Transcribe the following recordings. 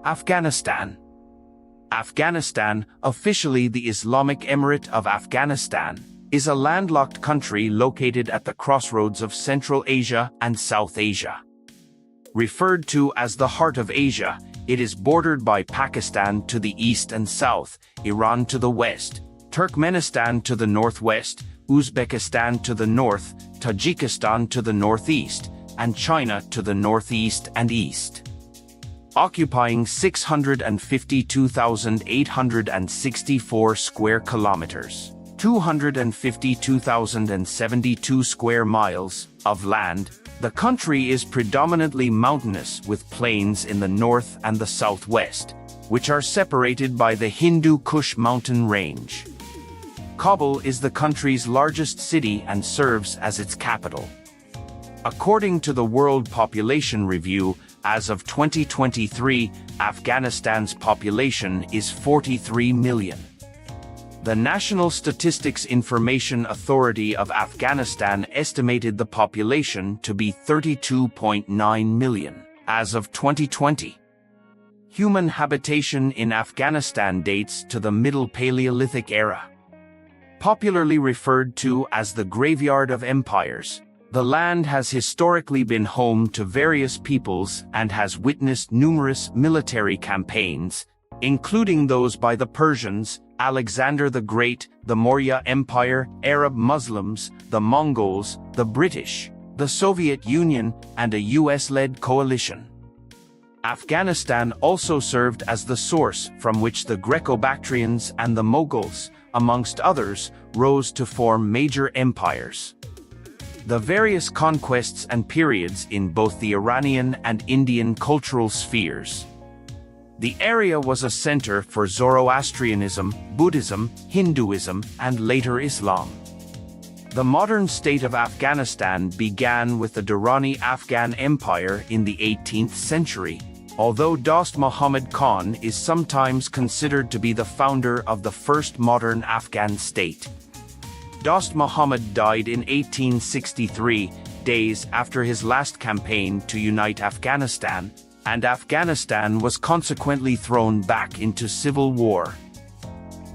Afghanistan. Afghanistan, officially the Islamic Emirate of Afghanistan, is a landlocked country located at the crossroads of Central Asia and South Asia. Referred to as the Heart of Asia, it is bordered by Pakistan to the east and south, Iran to the west, Turkmenistan to the northwest, Uzbekistan to the north, Tajikistan to the northeast, and China to the northeast and east. Occupying 652,864 square kilometers, 252,072 square miles of land, the country is predominantly mountainous with plains in the north and the southwest, which are separated by the Hindu Kush mountain range. Kabul is the country's largest city and serves as its capital. According to the World Population Review, as of 2023, Afghanistan's population is 43 million. The National Statistics Information Authority of Afghanistan estimated the population to be 32.9 million as of 2020. Human habitation in Afghanistan dates to the Middle Paleolithic era. Popularly referred to as the Graveyard of Empires, the land has historically been home to various peoples and has witnessed numerous military campaigns, including those by the Persians, Alexander the Great, the Maurya Empire, Arab Muslims, the Mongols, the British, the Soviet Union, and a US-led coalition. Afghanistan also served as the source from which the Greco-Bactrians and the Mughals, amongst others, rose to form major empires. The various conquests and periods in both the Iranian and Indian cultural spheres. The area was a center for Zoroastrianism, Buddhism, Hinduism, and later Islam. The modern state of Afghanistan began with the Durrani Afghan Empire in the 18th century, although Dost Muhammad Khan is sometimes considered to be the founder of the first modern Afghan state. Dost Muhammad died in 1863, days after his last campaign to unite Afghanistan, and Afghanistan was consequently thrown back into civil war.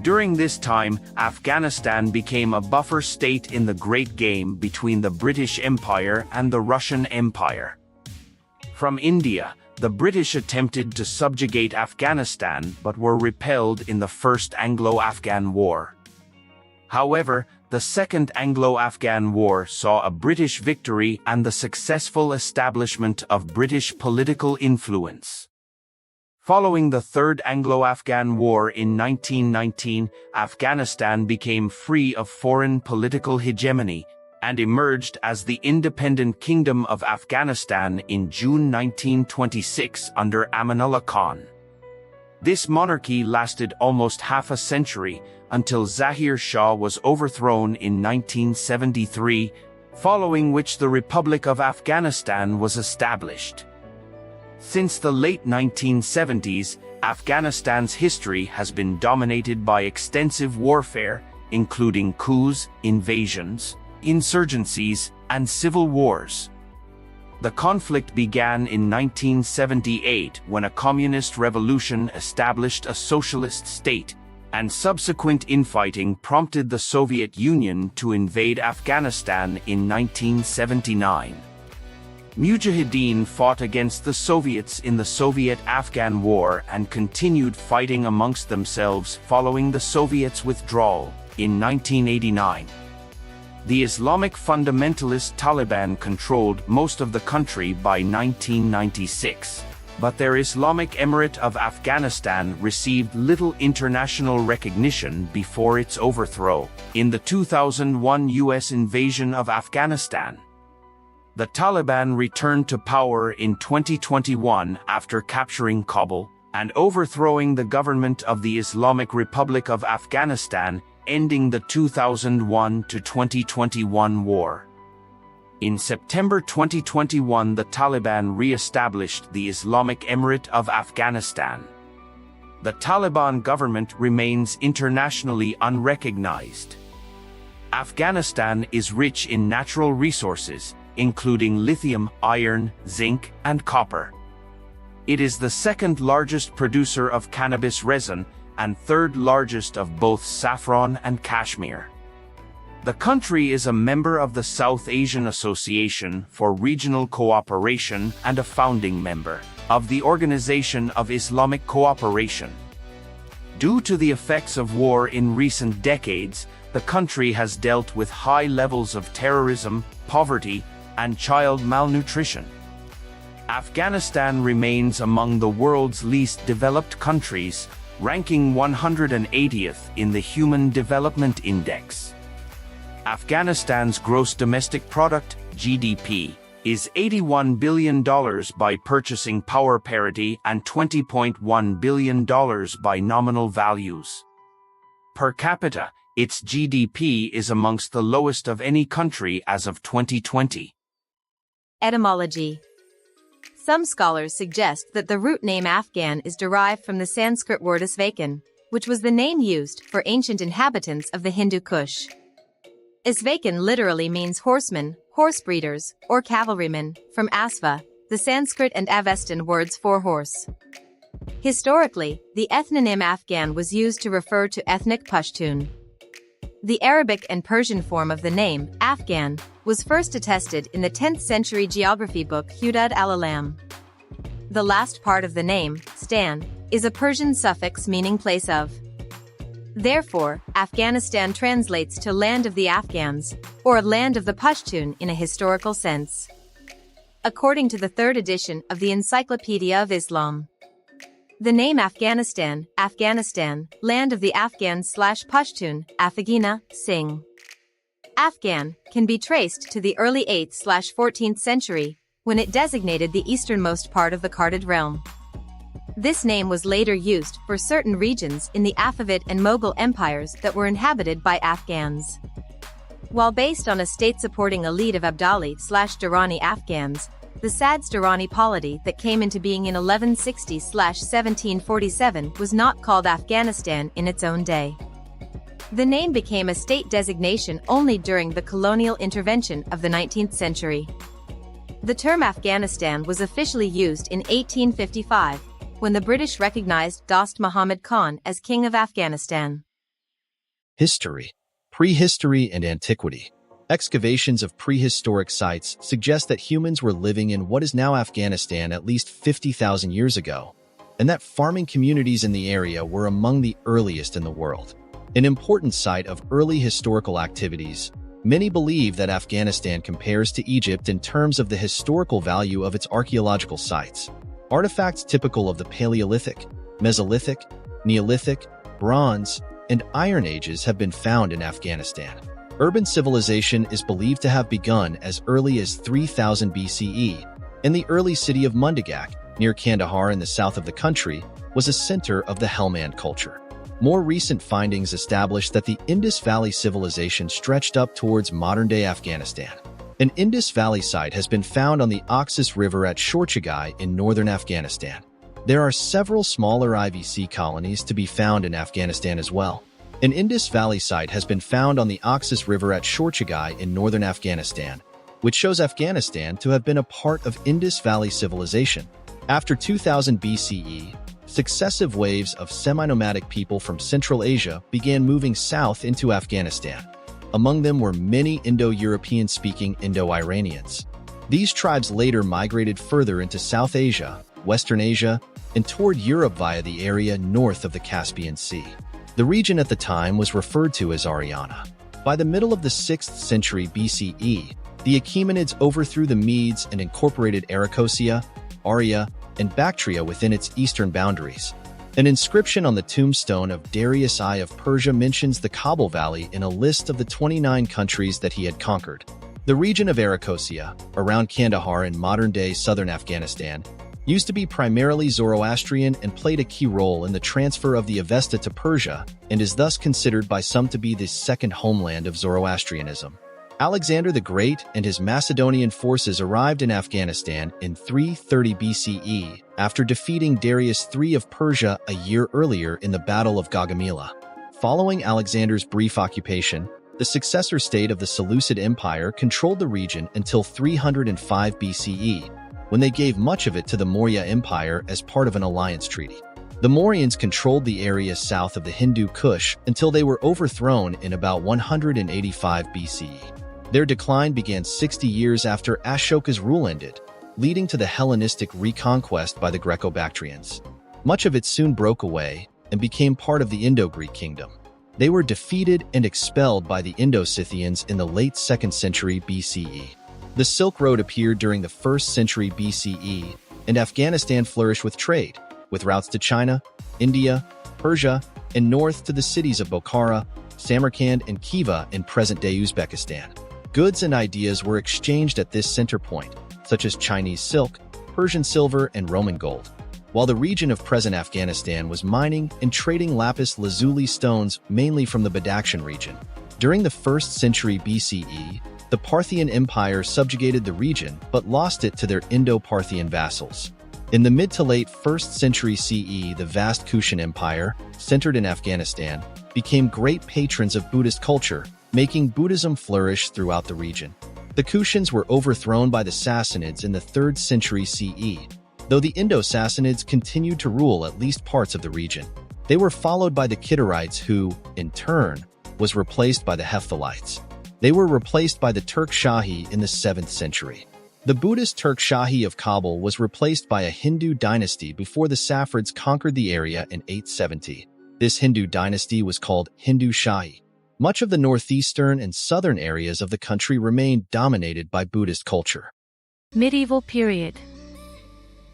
During this time, Afghanistan became a buffer state in the Great Game between the British Empire and the Russian Empire. From India, the British attempted to subjugate Afghanistan but were repelled in the First Anglo-Afghan War. However, the Second Anglo-Afghan War saw a British victory and the successful establishment of British political influence. Following the Third Anglo-Afghan War in 1919, Afghanistan became free of foreign political hegemony and emerged as the independent Kingdom of Afghanistan in June 1926 under Amanullah Khan. This monarchy lasted almost half a century, until Zahir Shah was overthrown in 1973, following which the Republic of Afghanistan was established. Since the late 1970s, Afghanistan's history has been dominated by extensive warfare, including coups, invasions, insurgencies, and civil wars. The conflict began in 1978 when a communist revolution established a socialist state, and subsequent infighting prompted the Soviet Union to invade Afghanistan in 1979. Mujahideen fought against the Soviets in the Soviet-Afghan War and continued fighting amongst themselves following the Soviets' withdrawal in 1989. The Islamic fundamentalist Taliban controlled most of the country by 1996. But their Islamic Emirate of Afghanistan received little international recognition before its overthrow in the 2001 US invasion of Afghanistan. The Taliban returned to power in 2021 after capturing Kabul and overthrowing the government of the Islamic Republic of Afghanistan, ending the 2001 to 2021 war. In September 2021, the Taliban re-established the Islamic Emirate of Afghanistan. The Taliban government remains internationally unrecognized. Afghanistan is rich in natural resources, including lithium, iron, zinc, and copper. It is the second largest producer of cannabis resin and third largest of both saffron and cashmere. The country is a member of the South Asian Association for Regional Cooperation and a founding member of the Organization of Islamic Cooperation. Due to the effects of war in recent decades, the country has dealt with high levels of terrorism, poverty, and child malnutrition. Afghanistan remains among the world's least developed countries, ranking 180th in the Human Development Index. Afghanistan's gross domestic product, GDP, is $81 billion by purchasing power parity and $20.1 billion by nominal values. Per capita, its GDP is amongst the lowest of any country as of 2020. Etymology. Some scholars suggest that the root name Afghan is derived from the Sanskrit word Asvakan, which was the name used for ancient inhabitants of the Hindu Kush. Asvakan literally means horsemen, horse breeders, or cavalrymen, from Asva, the Sanskrit and Avestan words for horse. Historically, the ethnonym Afghan was used to refer to ethnic Pashtun. The Arabic and Persian form of the name, Afghan, was first attested in the 10th century geography book Hudud al-Alam. The last part of the name, Stan, is a Persian suffix meaning place of. Therefore, Afghanistan translates to land of the Afghans, or land of the Pashtun in a historical sense. According to the third edition of the Encyclopedia of Islam, the name Afghanistan, land of the Afghans/Pashtun, Afghina, Singh. Afghan can be traced to the early 8th/14th century, when it designated the easternmost part of the Kardid realm. This name was later used for certain regions in the Affavid and Mughal empires that were inhabited by Afghans. While based on a state-supporting elite of Abdali/Durrani Afghans, the Sad's Durrani polity that came into being in 1160/1747 was not called Afghanistan in its own day. The name became a state designation only during the colonial intervention of the 19th century. The term Afghanistan was officially used in 1855, when the British recognized Dost Muhammad Khan as King of Afghanistan. History, prehistory, and antiquity. Excavations of prehistoric sites suggest that humans were living in what is now Afghanistan at least 50,000 years ago, and that farming communities in the area were among the earliest in the world. An important site of early historical activities, many believe that Afghanistan compares to Egypt in terms of the historical value of its archaeological sites. Artifacts typical of the Paleolithic, Mesolithic, Neolithic, Bronze, and Iron Ages have been found in Afghanistan. Urban civilization is believed to have begun as early as 3000 BCE, and the early city of Mundagak, near Kandahar in the south of the country, was a center of the Helmand culture. More recent findings establish that the Indus Valley civilization stretched up towards modern-day Afghanistan. An Indus Valley site has been found on the Oxus River at Shorchagai in northern Afghanistan. There are several smaller IVC colonies to be found in Afghanistan as well. An Indus Valley site has been found on the Oxus River at Shorchagai in northern Afghanistan, which shows Afghanistan to have been a part of Indus Valley civilization. After 2000 BCE, successive waves of semi-nomadic people from Central Asia began moving south into Afghanistan. Among them were many Indo-European-speaking Indo-Iranians. These tribes later migrated further into South Asia, Western Asia, and toward Europe via the area north of the Caspian Sea. The region at the time was referred to as Ariana. By the middle of the 6th century BCE, the Achaemenids overthrew the Medes and incorporated Arachosia, Arya, and Bactria within its eastern boundaries. An inscription on the tombstone of Darius I of Persia mentions the Kabul Valley in a list of the 29 countries that he had conquered. The region of Arachosia, around Kandahar in modern-day southern Afghanistan, used to be primarily Zoroastrian and played a key role in the transfer of the Avesta to Persia, and is thus considered by some to be the second homeland of Zoroastrianism. Alexander the Great and his Macedonian forces arrived in Afghanistan in 330 BCE after defeating Darius III of Persia a year earlier in the Battle of Gaugamela. Following Alexander's brief occupation, the successor state of the Seleucid Empire controlled the region until 305 BCE, when they gave much of it to the Maurya Empire as part of an alliance treaty. The Mauryans controlled the area south of the Hindu Kush until they were overthrown in about 185 BCE. Their decline began 60 years after Ashoka's rule ended, leading to the Hellenistic reconquest by the Greco-Bactrians. Much of it soon broke away and became part of the Indo-Greek kingdom. They were defeated and expelled by the Indo-Scythians in the late 2nd century BCE. The Silk Road appeared during the 1st century BCE, and Afghanistan flourished with trade, with routes to China, India, Persia, and north to the cities of Bokhara, Samarkand, and Khiva in present-day Uzbekistan. Goods and ideas were exchanged at this center point, such as Chinese silk, Persian silver, and Roman gold, while the region of present Afghanistan was mining and trading lapis lazuli stones mainly from the Badakhshan region. During the 1st century BCE, the Parthian Empire subjugated the region but lost it to their Indo-Parthian vassals. In the mid to late 1st century CE, the vast Kushan Empire, centered in Afghanistan, became great patrons of Buddhist culture, making Buddhism flourish throughout the region. The Kushans were overthrown by the Sassanids in the 3rd century CE, though the Indo-Sassanids continued to rule at least parts of the region. They were followed by the Kidarites who, in turn, was replaced by the Hephthalites. They were replaced by the Turk Shahi in the 7th century. The Buddhist Turk Shahi of Kabul was replaced by a Hindu dynasty before the Saffarids conquered the area in 870. This Hindu dynasty was called Hindu Shahi. Much of the northeastern and southern areas of the country remained dominated by Buddhist culture. Medieval period.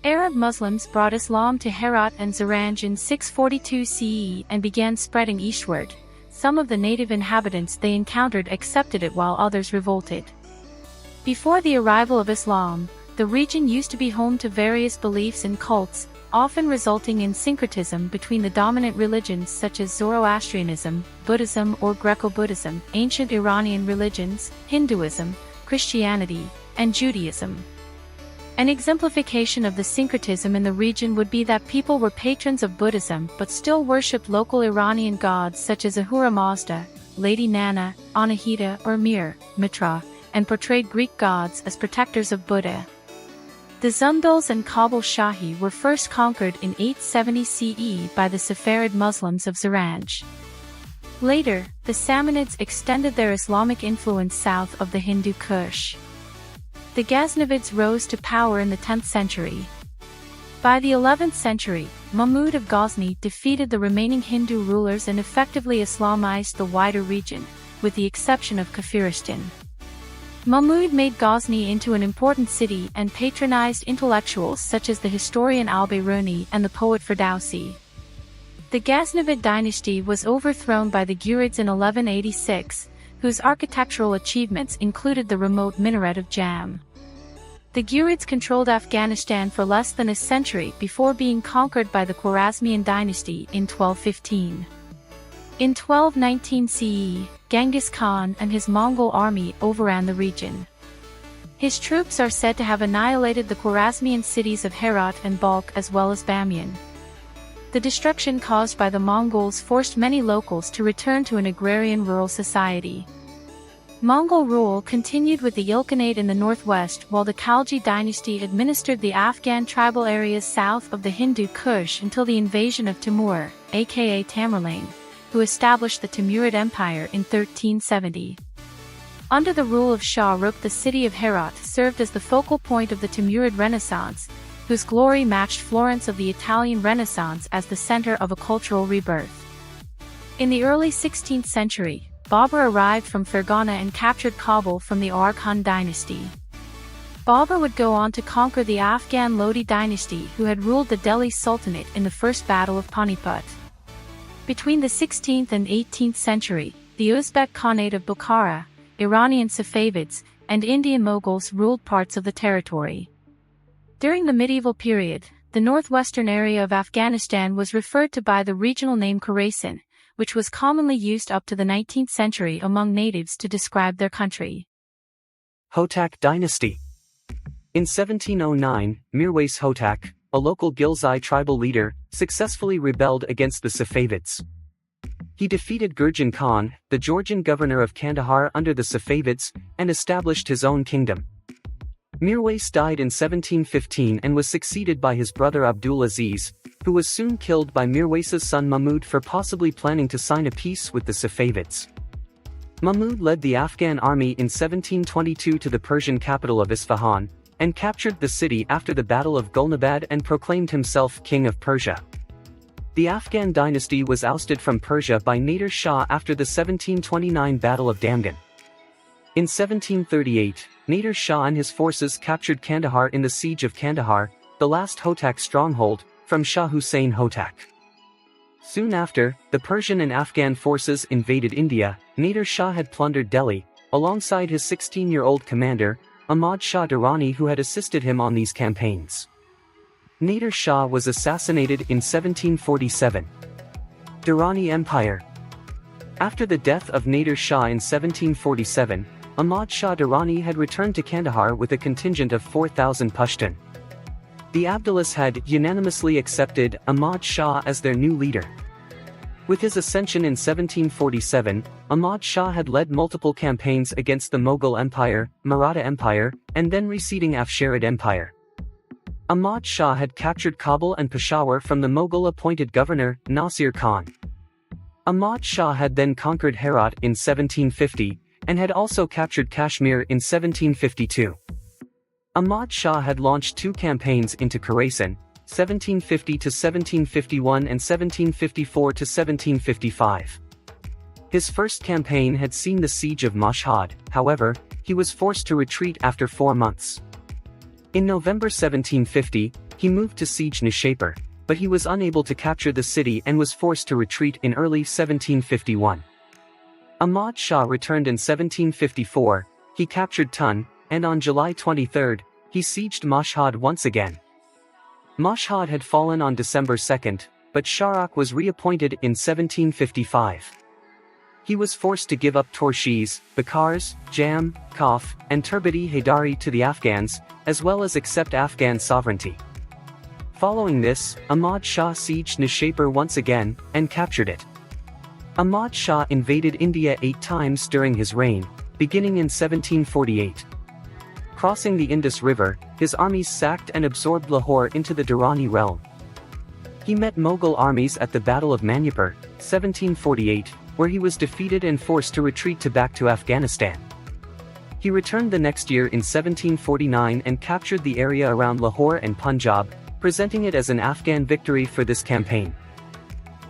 Arab Muslims brought Islam to Herat and Zaranj in 642 CE and began spreading eastward. Some of the native inhabitants they encountered accepted it while others revolted. Before the arrival of Islam, the region used to be home to various beliefs and cults, often resulting in syncretism between the dominant religions such as Zoroastrianism, Buddhism or Greco-Buddhism, ancient Iranian religions, Hinduism, Christianity, and Judaism. An exemplification of the syncretism in the region would be that people were patrons of Buddhism but still worshipped local Iranian gods such as Ahura Mazda, Lady Nana, Anahita or Mir, Mitra, and portrayed Greek gods as protectors of Buddha. The Zunduls and Kabul Shahi were first conquered in 870 CE by the Safarid Muslims of Zaranj. Later, the Samanids extended their Islamic influence south of the Hindu Kush. The Ghaznavids rose to power in the 10th century. By the 11th century, Mahmud of Ghazni defeated the remaining Hindu rulers and effectively Islamized the wider region, with the exception of Kafiristan. Mahmud made Ghazni into an important city and patronized intellectuals such as the historian al-Biruni and the poet Ferdowsi. The Ghaznavid dynasty was overthrown by the Ghurids in 1186, whose architectural achievements included the remote minaret of Jam. The Ghurids controlled Afghanistan for less than a century before being conquered by the Khwarezmian dynasty in 1215. In 1219 CE, Genghis Khan and his Mongol army overran the region. His troops are said to have annihilated the Khwarezmian cities of Herat and Balkh as well as Bamiyan. The destruction caused by the Mongols forced many locals to return to an agrarian rural society. Mongol rule continued with the Ilkhanate in the northwest while the Khalji dynasty administered the Afghan tribal areas south of the Hindu Kush until the invasion of Timur, aka Tamerlane, who established the Timurid Empire in 1370. Under the rule of Shah Rukh, the city of Herat served as the focal point of the Timurid Renaissance, whose glory matched Florence of the Italian Renaissance as the center of a cultural rebirth. In the early 16th century, Babur arrived from Fergana and captured Kabul from the Arghun dynasty. Babur would go on to conquer the Afghan Lodi dynasty who had ruled the Delhi Sultanate in the First Battle of Panipat. Between the 16th and 18th century, the Uzbek Khanate of Bukhara, Iranian Safavids, and Indian Mughals ruled parts of the territory. During the medieval period, the northwestern area of Afghanistan was referred to by the regional name Khorasan, which was commonly used up to the 19th century among natives to describe their country. Hotak dynasty. In 1709, Mirwais Hotak, a local Ghilzai tribal leader, successfully rebelled against the Safavids. He defeated Gurjan Khan, the Georgian governor of Kandahar under the Safavids, and established his own kingdom. Mirwais died in 1715 and was succeeded by his brother Abdul Aziz, who was soon killed by Mirwais's son Mahmud for possibly planning to sign a peace with the Safavids. Mahmud led the Afghan army in 1722 to the Persian capital of Isfahan, and captured the city after the Battle of Gulnabad and proclaimed himself King of Persia. The Afghan dynasty was ousted from Persia by Nader Shah after the 1729 Battle of Damghan. In 1738, Nader Shah and his forces captured Kandahar in the Siege of Kandahar, the last Hotak stronghold, from Shah Hussain Hotak. Soon after, the Persian and Afghan forces invaded India. Nader Shah had plundered Delhi, alongside his 16-year-old commander, Ahmad Shah Durrani, who had assisted him on these campaigns. Nader Shah was assassinated in 1747. Durrani Empire. After the death of Nader Shah in 1747, Ahmad Shah Durrani had returned to Kandahar with a contingent of 4,000 Pashtun. The Abdullahs had unanimously accepted Ahmad Shah as their new leader. With his ascension in 1747, Ahmad Shah had led multiple campaigns against the Mughal Empire, Maratha Empire, and then receding Afsharid Empire. Ahmad Shah had captured Kabul and Peshawar from the Mughal-appointed governor, Nasir Khan. Ahmad Shah had then conquered Herat in 1750, and had also captured Kashmir in 1752. Ahmad Shah had launched two campaigns into Khorasan, 1750 to 1751 and 1754 to 1755. His first campaign had seen the siege of Mashhad. However, he was forced to retreat after 4 months. In November 1750, he moved to siege Nishapur, but he was unable to capture the city and was forced to retreat in early 1751. Ahmad Shah returned in 1754, he captured Tun, and on July 23, he sieged Mashhad once again. Mashhad had fallen on December 2, but Sharak was reappointed in 1755. He was forced to give up Torshiz, Bakars, Jam, Kaf, and Turbati Haidari to the Afghans, as well as accept Afghan sovereignty. Following this, Ahmad Shah sieged Nishapur once again, and captured it. Ahmad Shah invaded India 8 times during his reign, beginning in 1748. Crossing the Indus River, his armies sacked and absorbed Lahore into the Durrani realm. He met Mughal armies at the Battle of Manipur, 1748, where he was defeated and forced to retreat back to Afghanistan. He returned the next year in 1749 and captured the area around Lahore and Punjab, presenting it as an Afghan victory for this campaign.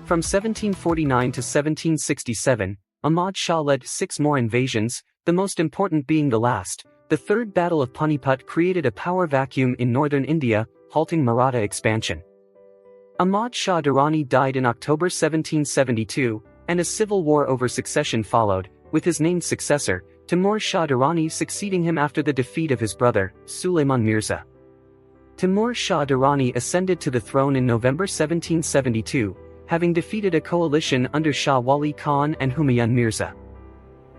From 1749 to 1767, Ahmad Shah led 6 more invasions, the most important being the last. The Third Battle of Panipat created a power vacuum in northern India, halting Maratha expansion. Ahmad Shah Durrani died in October 1772, and a civil war over succession followed, with his named successor, Timur Shah Durrani, succeeding him after the defeat of his brother, Suleiman Mirza. Timur Shah Durrani ascended to the throne in November 1772, having defeated a coalition under Shah Wali Khan and Humayun Mirza.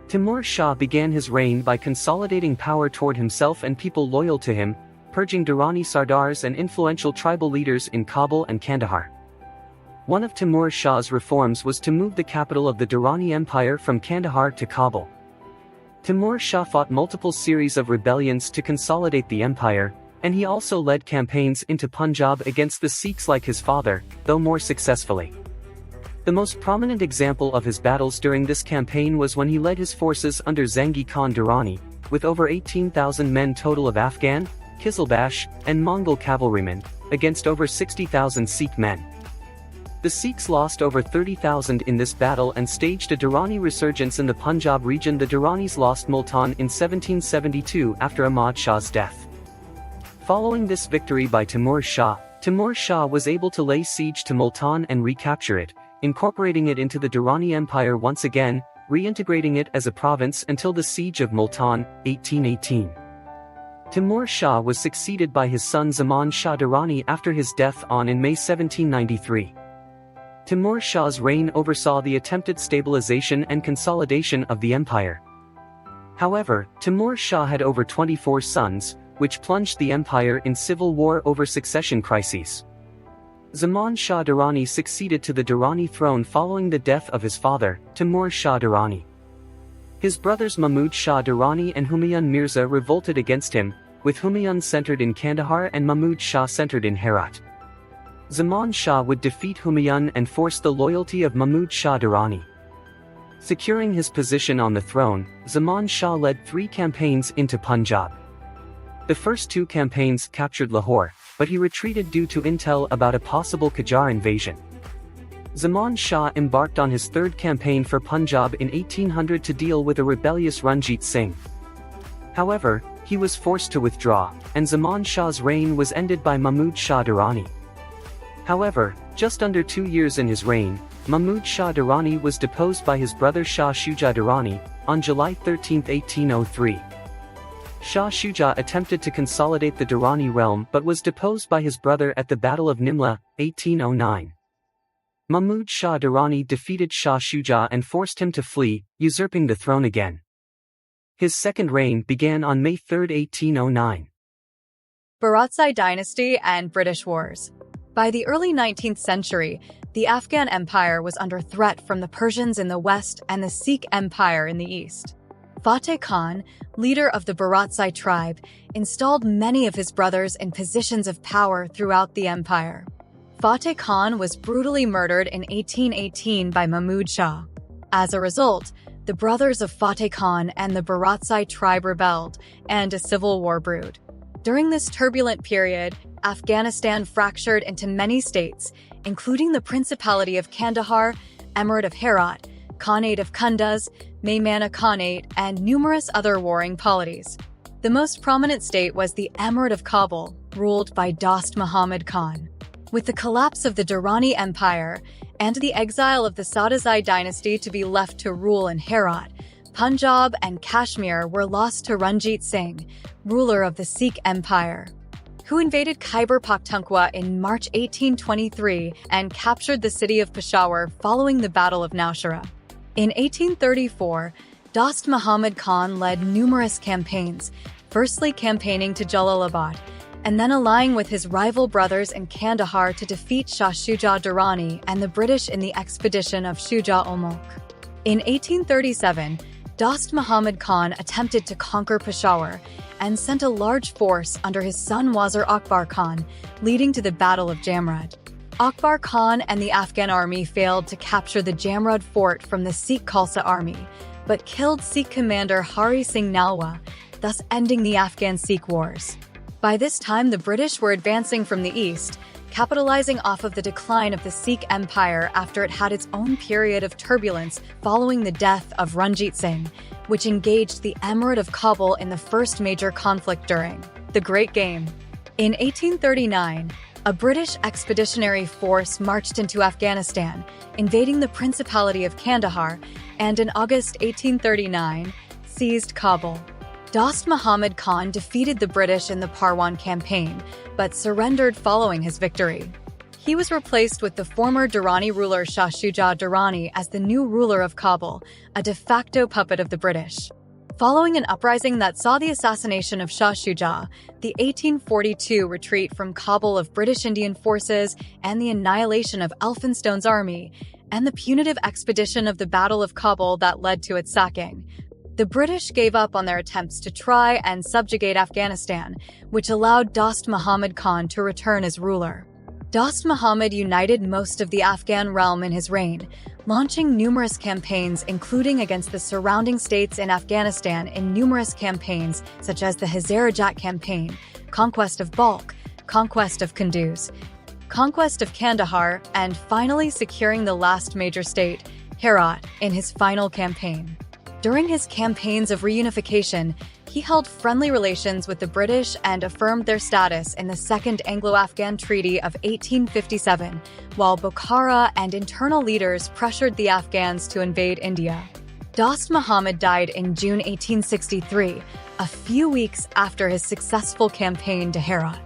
Timur Shah began his reign by consolidating power toward himself and people loyal to him, purging Durrani Sardars and influential tribal leaders in Kabul and Kandahar. One of Timur Shah's reforms was to move the capital of the Durrani Empire from Kandahar to Kabul. Timur Shah fought multiple series of rebellions to consolidate the empire, and he also led campaigns into Punjab against the Sikhs like his father, though more successfully. The most prominent example of his battles during this campaign was when he led his forces under Zangi Khan Durrani, with over 18,000 men total of Afghan, Kizilbash, and Mongol cavalrymen, against over 60,000 Sikh men. The Sikhs lost over 30,000 in this battle and staged a Durrani resurgence in the Punjab region. The Durranis lost Multan in 1772 after Ahmad Shah's death. Following this victory by Timur Shah was able to lay siege to Multan and recapture it, incorporating it into the Durrani Empire once again, reintegrating it as a province until the Siege of Multan, 1818. Timur Shah was succeeded by his son Zaman Shah Durrani after his death in May 1793. Timur Shah's reign oversaw the attempted stabilization and consolidation of the empire. However, Timur Shah had over 24 sons, which plunged the empire in civil war over succession crises. Zaman Shah Durrani succeeded to the Durrani throne following the death of his father, Timur Shah Durrani. His brothers Mahmud Shah Durrani and Humayun Mirza revolted against him, with Humayun centered in Kandahar and Mahmud Shah centered in Herat. Zaman Shah would defeat Humayun and force the loyalty of Mahmud Shah Durrani. Securing his position on the throne, Zaman Shah led 3 campaigns into Punjab. The first 2 campaigns captured Lahore, but he retreated due to intel about a possible Qajar invasion. Zaman Shah embarked on his 3rd campaign for Punjab in 1800 to deal with a rebellious Ranjit Singh. However, he was forced to withdraw, and Zaman Shah's reign was ended by Mahmud Shah Durrani. However, just under 2 years in his reign, Mahmud Shah Durrani was deposed by his brother Shah Shuja Durrani on July 13, 1803. Shah Shuja attempted to consolidate the Durrani realm but was deposed by his brother at the Battle of Nimla, 1809. Mahmud Shah Durrani defeated Shah Shuja and forced him to flee, usurping the throne again. His second reign began on May 3, 1809. Baratsi Dynasty and British Wars. By the early 19th century, the Afghan Empire was under threat from the Persians in the west and the Sikh Empire in the east. Fateh Khan, leader of the Baratsi tribe, installed many of his brothers in positions of power throughout the empire. Fateh Khan was brutally murdered in 1818 by Mahmud Shah. As a result, the brothers of Fateh Khan and the Baratsi tribe rebelled, and a civil war brewed. During this turbulent period, Afghanistan fractured into many states, including the Principality of Kandahar, Emirate of Herat, Khanate of Kunduz, Maymana Khanate, and numerous other warring polities. The most prominent state was the Emirate of Kabul, ruled by Dost Muhammad Khan. With the collapse of the Durrani Empire and the exile of the Sadazai dynasty to be left to rule in Herat, Punjab and Kashmir were lost to Ranjit Singh, ruler of the Sikh Empire, who invaded Khyber Pakhtunkhwa in March 1823 and captured the city of Peshawar following the Battle of Nowshera. In 1834, Dost Muhammad Khan led numerous campaigns, firstly campaigning to Jalalabad, and then allying with his rival brothers in Kandahar to defeat Shah Shuja Durrani and the British in the expedition of Shuja ul Mulk. In 1837, Dost Muhammad Khan attempted to conquer Peshawar and sent a large force under his son Wazir Akbar Khan, leading to the Battle of Jamrud. Akbar Khan and the Afghan army failed to capture the Jamrud fort from the Sikh Khalsa army, but killed Sikh commander Hari Singh Nalwa, thus ending the Afghan-Sikh wars. By this time, the British were advancing from the east, capitalizing off of the decline of the Sikh Empire after it had its own period of turbulence following the death of Ranjit Singh, which engaged the Emirate of Kabul in the first major conflict during the Great Game. In 1839, a British expeditionary force marched into Afghanistan, invading the Principality of Kandahar, and in August 1839, seized Kabul. Dost Muhammad Khan defeated the British in the Parwan campaign, but surrendered following his victory. He was replaced with the former Durrani ruler Shah Shuja Durrani as the new ruler of Kabul, a de facto puppet of the British. Following an uprising that saw the assassination of Shah Shuja, the 1842 retreat from Kabul of British Indian forces, and the annihilation of Elphinstone's army, and the punitive expedition of the Battle of Kabul that led to its sacking, the British gave up on their attempts to try and subjugate Afghanistan, which allowed Dost Muhammad Khan to return as ruler. Dost Muhammad united most of the Afghan realm in his reign, launching numerous campaigns including against the surrounding states in Afghanistan in numerous campaigns such as the Hazarajat campaign, conquest of Balkh, conquest of Kunduz, conquest of Kandahar, and finally securing the last major state, Herat, in his final campaign. During his campaigns of reunification, he held friendly relations with the British and affirmed their status in the Second Anglo-Afghan Treaty of 1857, while Bukhara and internal leaders pressured the Afghans to invade India. Dost Muhammad died in June 1863, a few weeks after his successful campaign to Herat.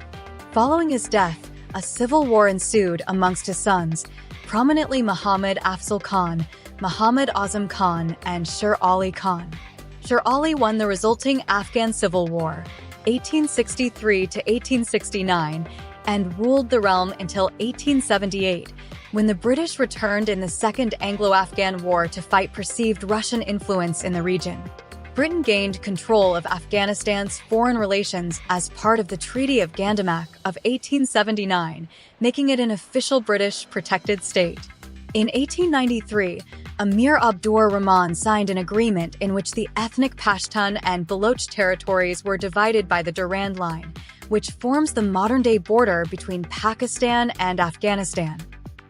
Following his death, a civil war ensued amongst his sons, prominently Muhammad Afzal Khan, Muhammad Azam Khan, and Sher Ali Khan. Sher Ali won the resulting Afghan Civil War, 1863 to 1869, and ruled the realm until 1878, when the British returned in the Second Anglo-Afghan War to fight perceived Russian influence in the region. Britain gained control of Afghanistan's foreign relations as part of the Treaty of Gandamak of 1879, making it an official British protected state. In 1893, Emir Abdur Rahman signed an agreement in which the ethnic Pashtun and Baloch territories were divided by the Durrani Line, which forms the modern-day border between Pakistan and Afghanistan.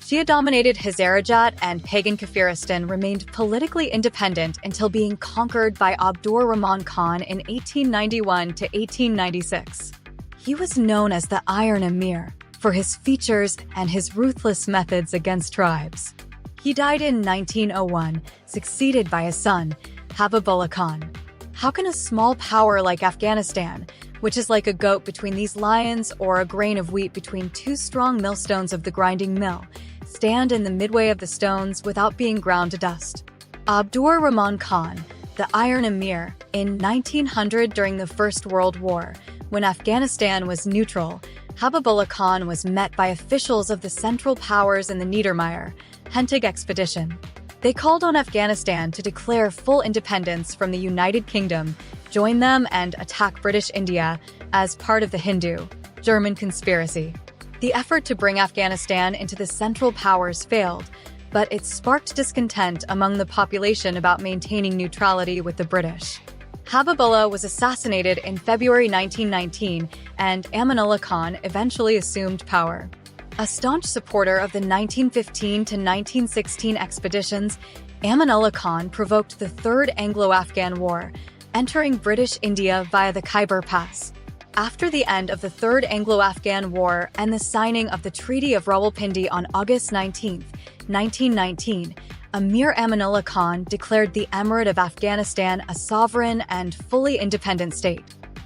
Shia-dominated Hazarajat and pagan Kafiristan remained politically independent until being conquered by Abdur Rahman Khan in 1891 to 1896. He was known as the Iron Emir for his features and his ruthless methods against tribes. He died in 1901, succeeded by his son, Habibullah Khan. How can a small power like Afghanistan, which is like a goat between these lions or a grain of wheat between two strong millstones of the grinding mill, stand in the midway of the stones without being ground to dust? Abdur Rahman Khan, the Iron Emir, in 1900 during the First World War, when Afghanistan was neutral, Habibullah Khan was met by officials of the Central Powers in the Niedermeyer, Hentig expedition. They called on Afghanistan to declare full independence from the United Kingdom, join them, and attack British India as part of the Hindu-German conspiracy. The effort to bring Afghanistan into the Central Powers failed, but it sparked discontent among the population about maintaining neutrality with the British. Habibullah was assassinated in February 1919, and Amanullah Khan eventually assumed power. A staunch supporter of the 1915 to 1916 expeditions, Amanullah Khan provoked the Third Anglo-Afghan War, entering British India via the Khyber Pass. After the end of the Third Anglo-Afghan War and the signing of the Treaty of Rawalpindi on August 19, 1919, Emir Amanullah Khan declared the Emirate of Afghanistan a sovereign and fully independent state.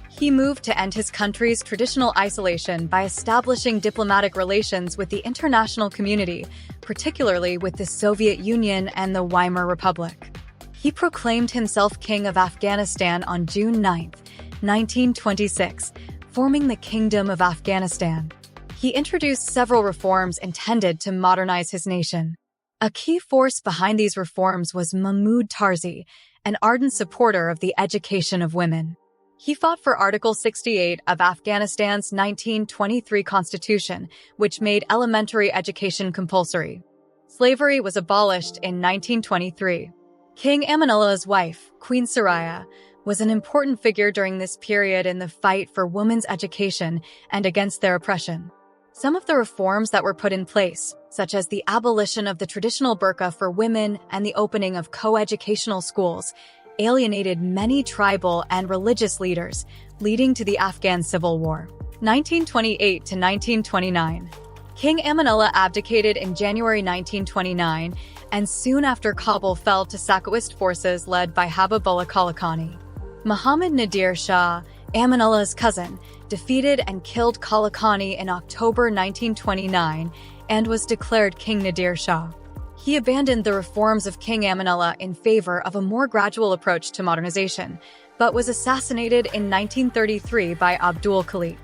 He moved to end his country's traditional isolation by establishing diplomatic relations with the international community, particularly with the Soviet Union and the Weimar Republic. He proclaimed himself King of Afghanistan on June 9, 1926, forming the Kingdom of Afghanistan. He introduced several reforms intended to modernize his nation. A key force behind these reforms was Mahmud Tarzi, an ardent supporter of the education of women. He fought for Article 68 of Afghanistan's 1923 constitution, which made elementary education compulsory. Slavery was abolished in 1923. King Amanullah's wife, Queen Soraya, was an important figure during this period in the fight for women's education and against their oppression. Some of the reforms that were put in place, such as the abolition of the traditional burqa for women and the opening of co-educational schools, alienated many tribal and religious leaders, leading to the Afghan Civil War. 1928 to 1929. King Amanullah abdicated in January 1929, and soon after Kabul fell to Saqqawist forces led by Habibullah Khalaqani. Muhammad Nadir Shah, Amanullah's cousin, defeated and killed Khalaqani in October 1929 and was declared King Nadir Shah. He abandoned the reforms of King Amanullah in favor of a more gradual approach to modernization, but was assassinated in 1933 by Abdul Khalik.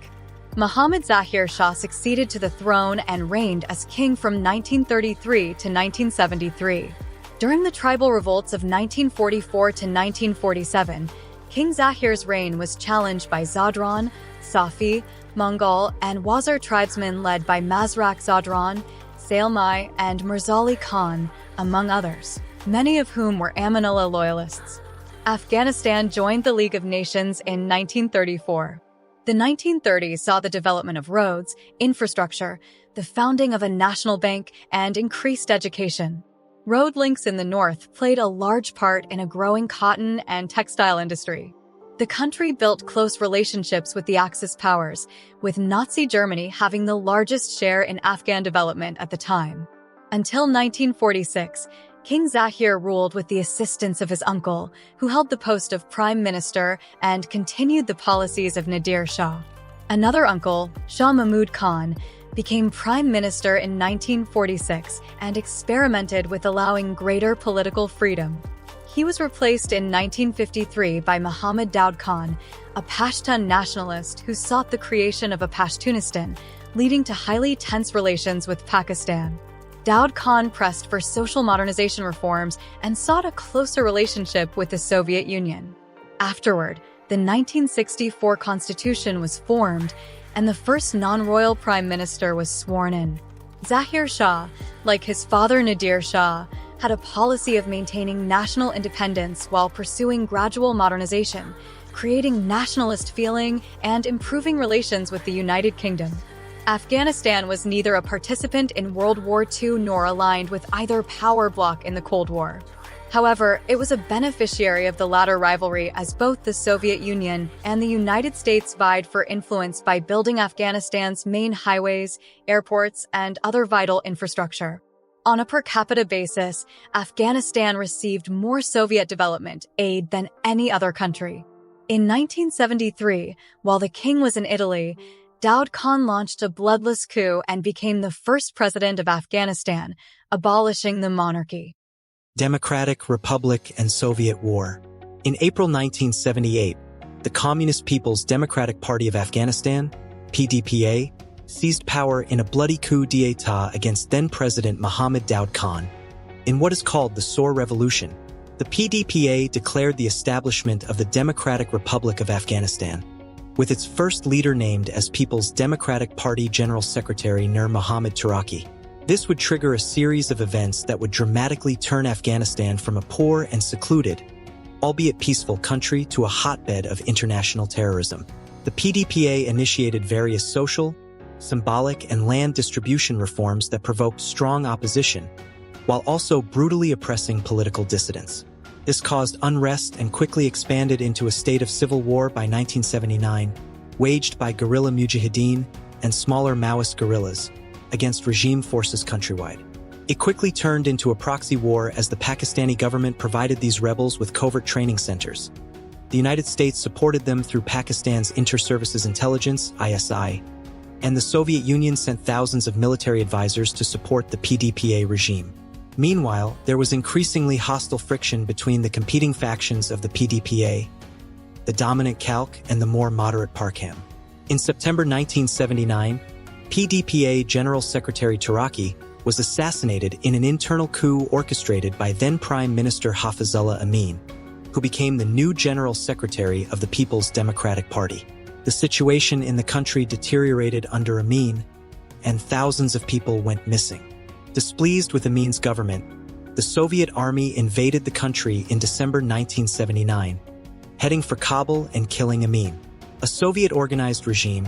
Muhammad Zahir Shah succeeded to the throne and reigned as king from 1933 to 1973. During the tribal revolts of 1944 to 1947, King Zahir's reign was challenged by Zadran, Safi, Mongol, and Wazir tribesmen led by Mazrak Zadran, Salmai, and Mirzali Khan, among others, many of whom were Amanullah loyalists. Afghanistan joined the League of Nations in 1934. The 1930s saw the development of roads, infrastructure, the founding of a national bank, and increased education. Road links in the north played a large part in a growing cotton and textile industry. The country built close relationships with the Axis powers, with Nazi Germany having the largest share in Afghan development at the time. Until 1946, King Zahir ruled with the assistance of his uncle, who held the post of prime minister and continued the policies of Nadir Shah. Another uncle, Shah Mahmud Khan, became prime minister in 1946 and experimented with allowing greater political freedom. He was replaced in 1953 by Muhammad Daud Khan, a Pashtun nationalist who sought the creation of a Pashtunistan, leading to highly tense relations with Pakistan. Daud Khan pressed for social modernization reforms and sought a closer relationship with the Soviet Union. Afterward, the 1964 constitution was formed, and the first non-royal prime minister was sworn in. Zahir Shah, like his father Nadir Shah, had a policy of maintaining national independence while pursuing gradual modernization, creating nationalist feeling and improving relations with the United Kingdom. Afghanistan was neither a participant in World War II nor aligned with either power bloc in the Cold War. However, it was a beneficiary of the latter rivalry as both the Soviet Union and the United States vied for influence by building Afghanistan's main highways, airports, and other vital infrastructure. On a per capita basis, Afghanistan received more Soviet development aid than any other country. In 1973, while the king was in Italy, Daud Khan launched a bloodless coup and became the first president of Afghanistan, abolishing the monarchy. Democratic Republic and Soviet War. In April 1978, the Communist People's Democratic Party of Afghanistan, PDPA, seized power in a bloody coup d'état against then-President Mohammad Daud Khan. In what is called the Saur Revolution, the PDPA declared the establishment of the Democratic Republic of Afghanistan, with its first leader named as People's Democratic Party General Secretary Nur Muhammad Turaki. This would trigger a series of events that would dramatically turn Afghanistan from a poor and secluded, albeit peaceful country to a hotbed of international terrorism. The PDPA initiated various social, symbolic, and land distribution reforms that provoked strong opposition, while also brutally oppressing political dissidents. This caused unrest and quickly expanded into a state of civil war by 1979, waged by guerrilla mujahideen and smaller Maoist guerrillas against regime forces countrywide. It quickly turned into a proxy war as the Pakistani government provided these rebels with covert training centers. The United States supported them through Pakistan's Inter-Services Intelligence, ISI, and the Soviet Union sent thousands of military advisors to support the PDPA regime. Meanwhile, there was increasingly hostile friction between the competing factions of the PDPA, the dominant Khalq and the more moderate Parkam. In September 1979, PDPA General Secretary Turaki was assassinated in an internal coup orchestrated by then-Prime Minister Hafizullah Amin, who became the new General Secretary of the People's Democratic Party. The situation in the country deteriorated under Amin, and thousands of people went missing. Displeased with Amin's government, the Soviet army invaded the country in December 1979, heading for Kabul and killing Amin. A Soviet-organized regime,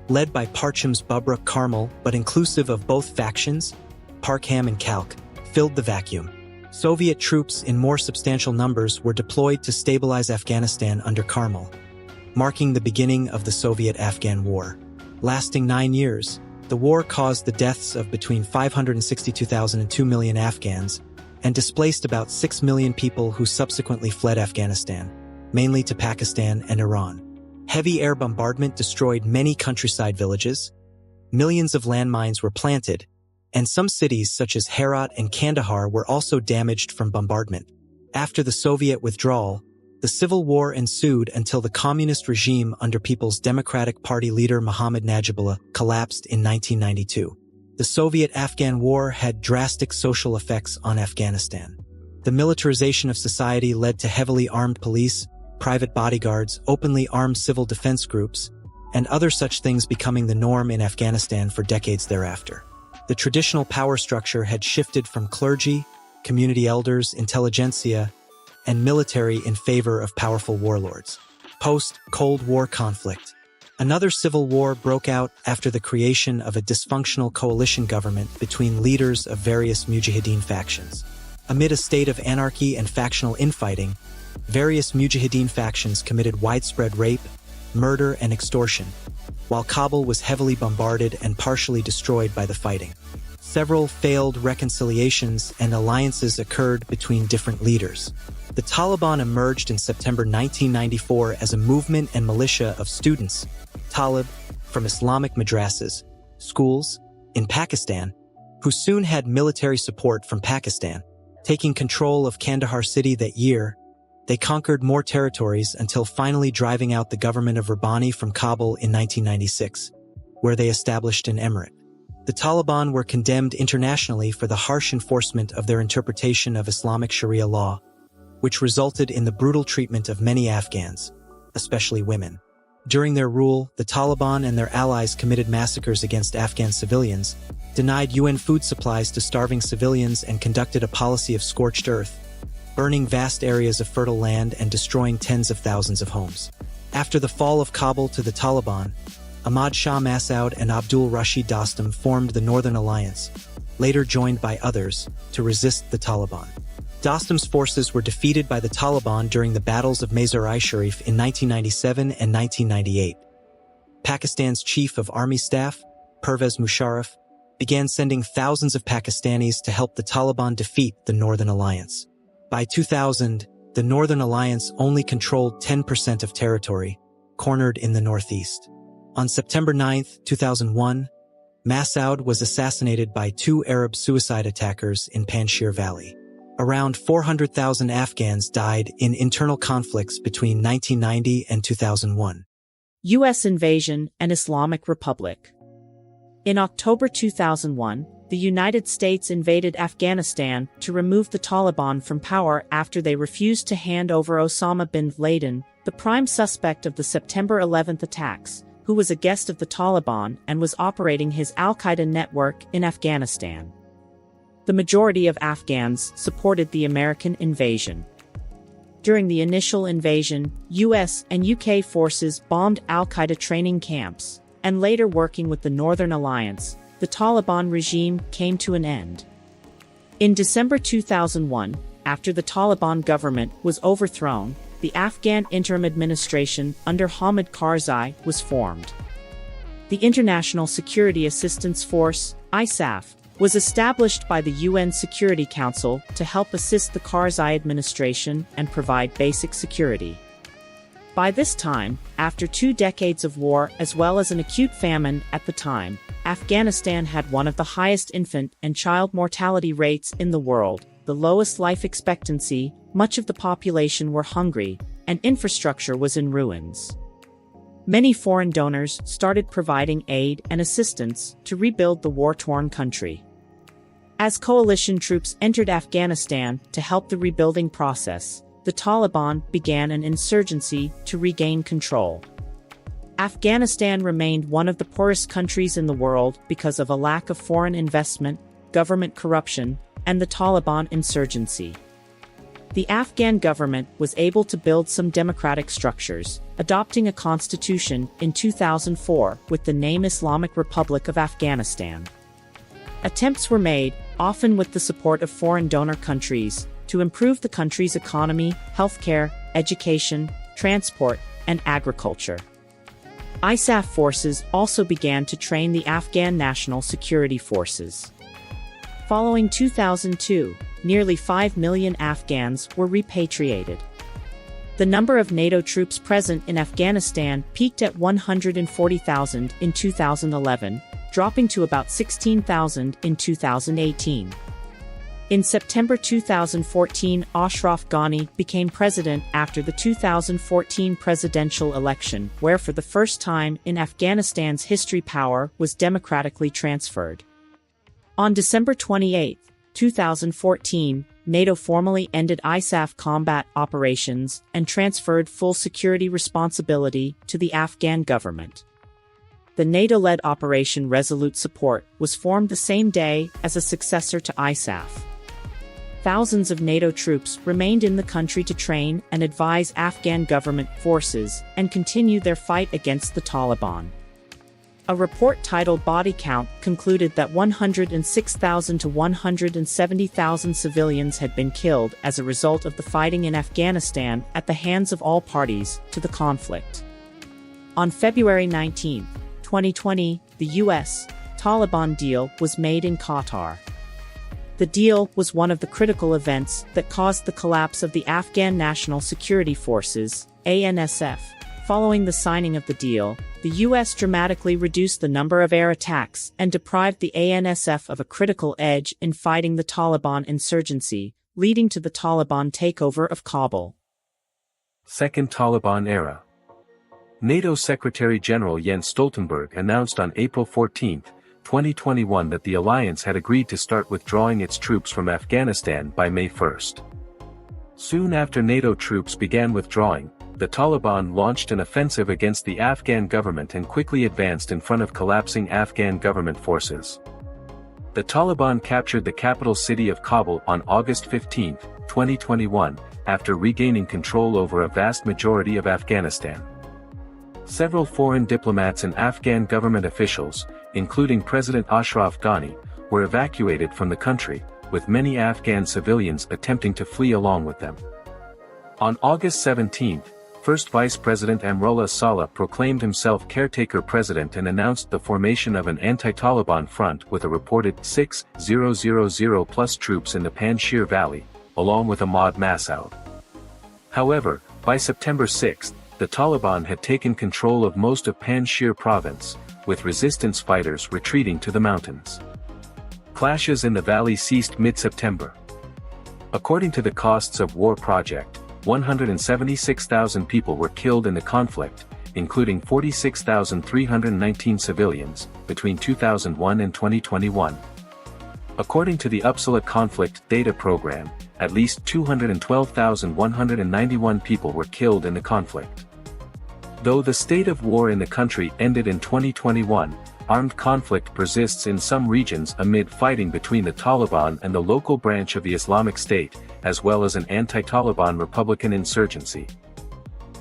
led by Parcham's Bubruk Karmal but inclusive of both factions, Parkam and Khalq, filled the vacuum. Soviet troops in more substantial numbers were deployed to stabilize Afghanistan under Karmal, marking the beginning of the Soviet-Afghan War. Lasting 9 years, the war caused the deaths of between 562,000 and 2 million Afghans and displaced about 6 million people who subsequently fled Afghanistan, mainly to Pakistan and Iran. Heavy air bombardment destroyed many countryside villages, millions of landmines were planted, and some cities such as Herat and Kandahar were also damaged from bombardment. After the Soviet withdrawal, the civil war ensued until the communist regime under People's Democratic Party leader Mohammad Najibullah collapsed in 1992. The Soviet-Afghan War had drastic social effects on Afghanistan. The militarization of society led to heavily armed police, private bodyguards, openly armed civil defense groups, and other such things becoming the norm in Afghanistan for decades thereafter. The traditional power structure had shifted from clergy, community elders, intelligentsia, and military in favor of powerful warlords. Post-Cold War conflict. Another civil war broke out after the creation of a dysfunctional coalition government between leaders of various mujahideen factions. Amid a state of anarchy and factional infighting, various mujahideen factions committed widespread rape, murder, and extortion, while Kabul was heavily bombarded and partially destroyed by the fighting. Several failed reconciliations and alliances occurred between different leaders. The Taliban emerged in September 1994 as a movement and militia of students, Talib, from Islamic madrasas, schools, in Pakistan, who soon had military support from Pakistan. Taking control of Kandahar city that year, they conquered more territories until finally driving out the government of Rabbani from Kabul in 1996, where they established an emirate. The Taliban were condemned internationally for the harsh enforcement of their interpretation of Islamic Sharia law, which resulted in the brutal treatment of many Afghans, especially women. During their rule, the Taliban and their allies committed massacres against Afghan civilians, denied UN food supplies to starving civilians, and conducted a policy of scorched earth, burning vast areas of fertile land and destroying tens of thousands of homes. After the fall of Kabul to the Taliban, Ahmad Shah Massoud and Abdul Rashid Dostum formed the Northern Alliance, later joined by others, to resist the Taliban. Dostum's forces were defeated by the Taliban during the battles of Mazar-i-Sharif in 1997 and 1998. Pakistan's Chief of Army Staff, Pervez Musharraf, began sending thousands of Pakistanis to help the Taliban defeat the Northern Alliance. By 2000, the Northern Alliance only controlled 10% of territory, cornered in the northeast. On September 9, 2001, Massoud was assassinated by two Arab suicide attackers in Panjshir Valley. Around 400,000 Afghans died in internal conflicts between 1990 and 2001. U.S. invasion and Islamic Republic. In October 2001, the United States invaded Afghanistan to remove the Taliban from power after they refused to hand over Osama bin Laden, the prime suspect of the September 11 attacks, who was a guest of the Taliban and was operating his al-Qaeda network in Afghanistan. The majority of Afghans supported the American invasion. During the initial invasion, US and UK forces bombed al-Qaeda training camps, and later working with the Northern Alliance, the Taliban regime came to an end. In December 2001, after the Taliban government was overthrown, the Afghan interim administration under Hamid Karzai was formed. The International Security Assistance Force, ISAF, was established by the UN Security Council to help assist the Karzai administration and provide basic security. By this time, after 2 decades of war as well as an acute famine at the time, Afghanistan had one of the highest infant and child mortality rates in the world, the lowest life expectancy, much of the population were hungry, and infrastructure was in ruins. Many foreign donors started providing aid and assistance to rebuild the war-torn country. As coalition troops entered Afghanistan to help the rebuilding process, the Taliban began an insurgency to regain control. Afghanistan remained one of the poorest countries in the world because of a lack of foreign investment, government corruption, and the Taliban insurgency. The Afghan government was able to build some democratic structures, adopting a constitution in 2004 with the name Islamic Republic of Afghanistan. Attempts were made, often with the support of foreign donor countries, to improve the country's economy, healthcare, education, transport, and agriculture. ISAF forces also began to train the Afghan National Security Forces. Following 2002, nearly 5 million Afghans were repatriated. The number of NATO troops present in Afghanistan peaked at 140,000 in 2011, dropping to about 16,000 in 2018. In September 2014, Ashraf Ghani became president after the 2014 presidential election, where for the first time in Afghanistan's history power was democratically transferred. On December 28, 2014, NATO formally ended ISAF combat operations and transferred full security responsibility to the Afghan government. The NATO-led Operation Resolute Support was formed the same day as a successor to ISAF. Thousands of NATO troops remained in the country to train and advise Afghan government forces and continue their fight against the Taliban. A report titled Body Count concluded that 106,000 to 170,000 civilians had been killed as a result of the fighting in Afghanistan at the hands of all parties to the conflict. On February 19, 2020, the US-Taliban deal was made in Qatar. The deal was one of the critical events that caused the collapse of the Afghan National Security Forces, ANSF. Following the signing of the deal, the US dramatically reduced the number of air attacks and deprived the ANSF of a critical edge in fighting the Taliban insurgency, leading to the Taliban takeover of Kabul. Second Taliban era. NATO Secretary-General Jens Stoltenberg announced on April 14, 2021 that the alliance had agreed to start withdrawing its troops from Afghanistan by May 1. Soon after NATO troops began withdrawing, the Taliban launched an offensive against the Afghan government and quickly advanced in front of collapsing Afghan government forces. The Taliban captured the capital city of Kabul on August 15, 2021, after regaining control over a vast majority of Afghanistan. Several foreign diplomats and Afghan government officials, including President Ashraf Ghani, were evacuated from the country, with many Afghan civilians attempting to flee along with them. On August 17, First Vice President Amrullah Saleh proclaimed himself caretaker president and announced the formation of an anti-Taliban front with a reported 6,000+ troops in the Panjshir Valley, along with Ahmad Massoud. However, by September 6, the Taliban had taken control of most of Panjshir province, with resistance fighters retreating to the mountains. Clashes in the valley ceased mid-September. According to the Costs of War project, 176,000 people were killed in the conflict, including 46,319 civilians, between 2001 and 2021. According to the Uppsala Conflict Data Program, at least 212,191 people were killed in the conflict. Though the state of war in the country ended in 2021, armed conflict persists in some regions amid fighting between the Taliban and the local branch of the Islamic State, as well as an anti-Taliban Republican insurgency.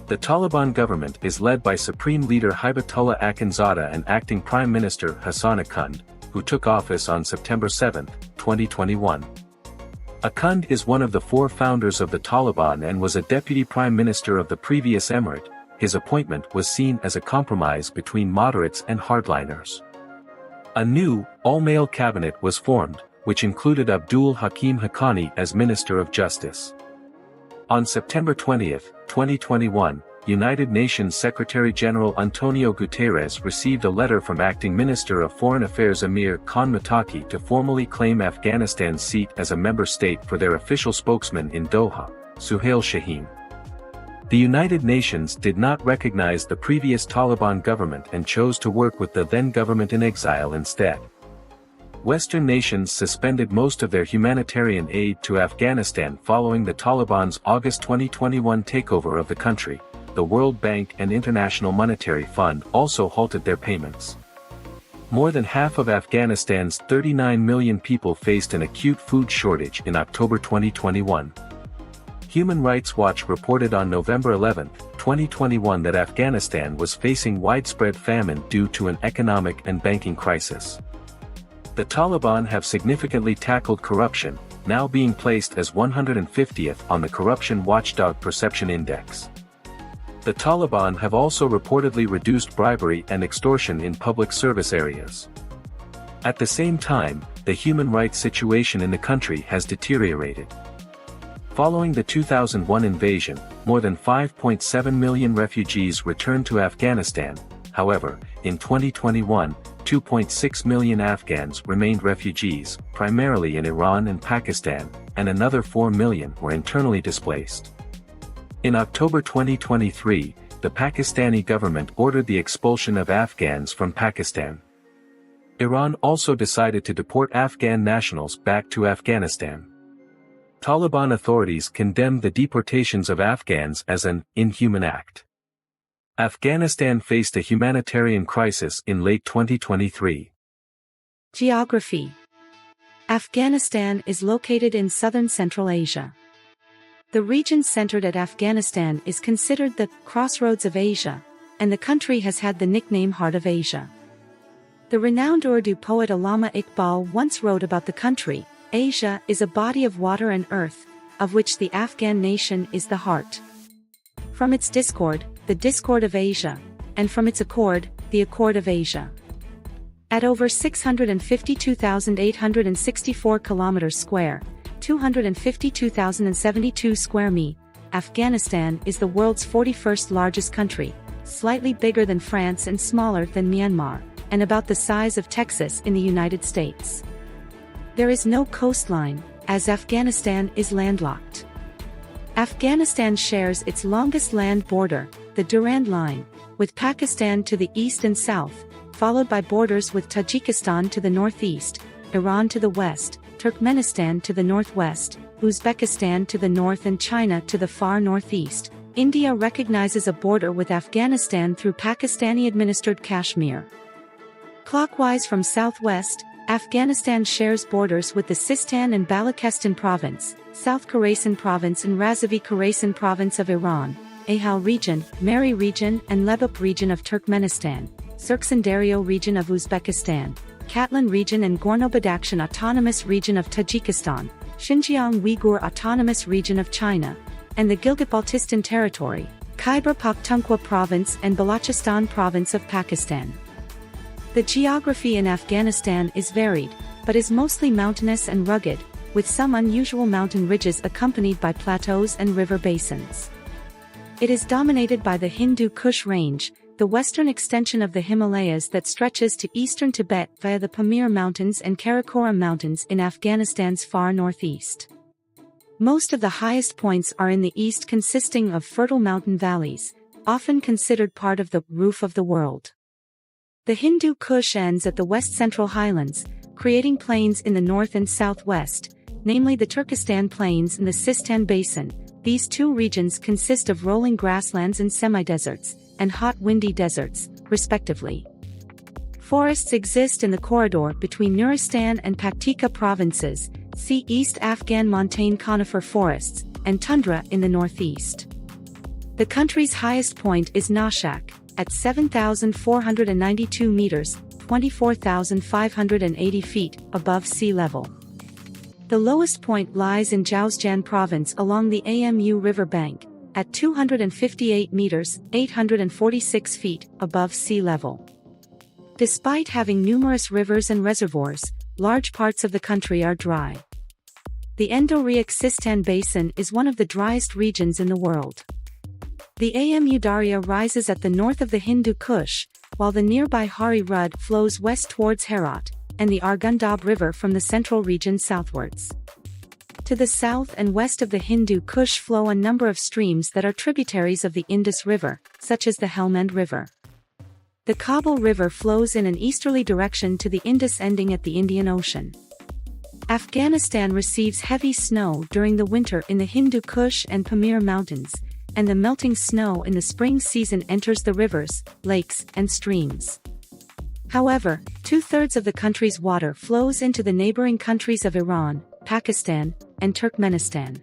The Taliban government is led by Supreme Leader Hibatullah Akhundzada and Acting Prime Minister Hassan Akhund, who took office on September 7, 2021. Akhund is one of the four founders of the Taliban and was a deputy prime minister of the previous emirate. His appointment was seen as a compromise between moderates and hardliners. A new, all-male cabinet was formed, which included Abdul Hakim Haqqani as Minister of Justice. On September 20, 2021, United Nations Secretary-General Antonio Guterres received a letter from Acting Minister of Foreign Affairs Amir Khan Muttaqi to formally claim Afghanistan's seat as a member state for their official spokesman in Doha, Suhail Shaheen. The United Nations did not recognize the previous Taliban government and chose to work with the then government in exile instead. Western nations suspended most of their humanitarian aid to Afghanistan following the Taliban's August 2021 takeover of the country. The World Bank and International Monetary Fund also halted their payments. More than half of Afghanistan's 39 million people faced an acute food shortage in October 2021. Human Rights Watch reported on November 11, 2021 that Afghanistan was facing widespread famine due to an economic and banking crisis. The Taliban have significantly tackled corruption, now being placed as 150th on the Corruption Watchdog Perception Index. The Taliban have also reportedly reduced bribery and extortion in public service areas. At the same time, the human rights situation in the country has deteriorated. Following the 2001 invasion, more than 5.7 million refugees returned to Afghanistan. However, in 2021, 2.6 million Afghans remained refugees, primarily in Iran and Pakistan, and another 4 million were internally displaced. In October 2023, the Pakistani government ordered the expulsion of Afghans from Pakistan. Iran also decided to deport Afghan nationals back to Afghanistan. Taliban authorities condemned the deportations of Afghans as an inhuman act. Afghanistan faced a humanitarian crisis in late 2023. Geography. Afghanistan is located in southern Central Asia. The region centered at Afghanistan is considered the crossroads of Asia, and the country has had the nickname Heart of Asia. The renowned Urdu poet Allama Iqbal once wrote about the country, Asia is a body of water and earth, of which the Afghan nation is the heart. From its discord, the discord of Asia, and from its accord, the accord of Asia. At over 652,864 kilometers square, 252,072 square mi, Afghanistan is the world's 41st largest country, slightly bigger than France and smaller than Myanmar, and about the size of Texas in the United States. There is no coastline, as Afghanistan is landlocked. Afghanistan shares its longest land border, the Durrani Line, with Pakistan to the east and south, followed by borders with Tajikistan to the northeast, Iran to the west, Turkmenistan to the northwest, Uzbekistan to the north and China to the far northeast. India recognizes a border with Afghanistan through Pakistani-administered Kashmir. Clockwise from southwest, Afghanistan shares borders with the Sistan and Balochistan province, South Khorasan province and Razavi Khorasan province of Iran, Ahal region, Mary region and Lebap region of Turkmenistan, Surkhandaryo region of Uzbekistan, Katlan region and Gorno-Badakhshan autonomous region of Tajikistan, Xinjiang Uyghur autonomous region of China, and the Gilgit-Baltistan territory, Khyber Pakhtunkhwa province and Balochistan province of Pakistan. The geography in Afghanistan is varied, but is mostly mountainous and rugged, with some unusual mountain ridges accompanied by plateaus and river basins. It is dominated by the Hindu Kush Range, the western extension of the Himalayas that stretches to eastern Tibet via the Pamir Mountains and Karakoram Mountains in Afghanistan's far northeast. Most of the highest points are in the east, consisting of fertile mountain valleys, often considered part of the roof of the world. The Hindu Kush ends at the west-central highlands, creating plains in the north and southwest, namely the Turkestan Plains and the Sistan Basin. These two regions consist of rolling grasslands and semi-deserts, and hot windy deserts, respectively. Forests exist in the corridor between Nuristan and Paktika provinces, see East Afghan montane conifer forests, and tundra in the northeast. The country's highest point is Nashak, at 7,492 meters, 24,580 feet, above sea level. The lowest point lies in Jowzjan province along the Amu River bank, at 258 meters, 846 feet, above sea level. Despite having numerous rivers and reservoirs, large parts of the country are dry. The Endorheic Sistan Basin is one of the driest regions in the world. The Amu Darya rises at the north of the Hindu Kush, while the nearby Hari Rud flows west towards Herat, and the Argundab River from the central region southwards. To the south and west of the Hindu Kush flow a number of streams that are tributaries of the Indus River, such as the Helmand River. The Kabul River flows in an easterly direction to the Indus, ending at the Indian Ocean. Afghanistan receives heavy snow during the winter in the Hindu Kush and Pamir Mountains, and the melting snow in the spring season enters the rivers, lakes, and streams. However, 2/3 of the country's water flows into the neighboring countries of Iran, Pakistan, and Turkmenistan.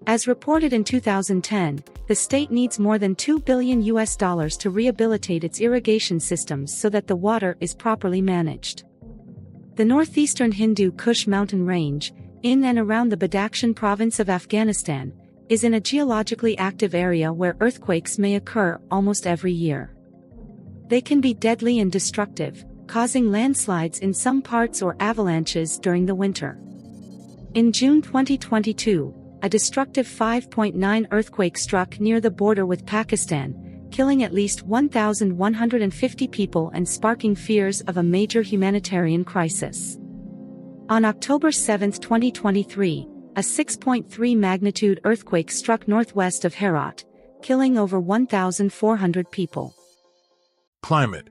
As reported in 2010, the state needs more than $2 billion to rehabilitate its irrigation systems so that the water is properly managed. The northeastern Hindu Kush mountain range, in and around the Badakhshan province of Afghanistan, is in a geologically active area where earthquakes may occur almost every year. They can be deadly and destructive, causing landslides in some parts or avalanches during the winter. In June 2022, a destructive 5.9 earthquake struck near the border with Pakistan, killing at least 1,150 people and sparking fears of a major humanitarian crisis. On October 7, 2023, a 6.3 magnitude earthquake struck northwest of Herat, killing over 1,400 people. Climate.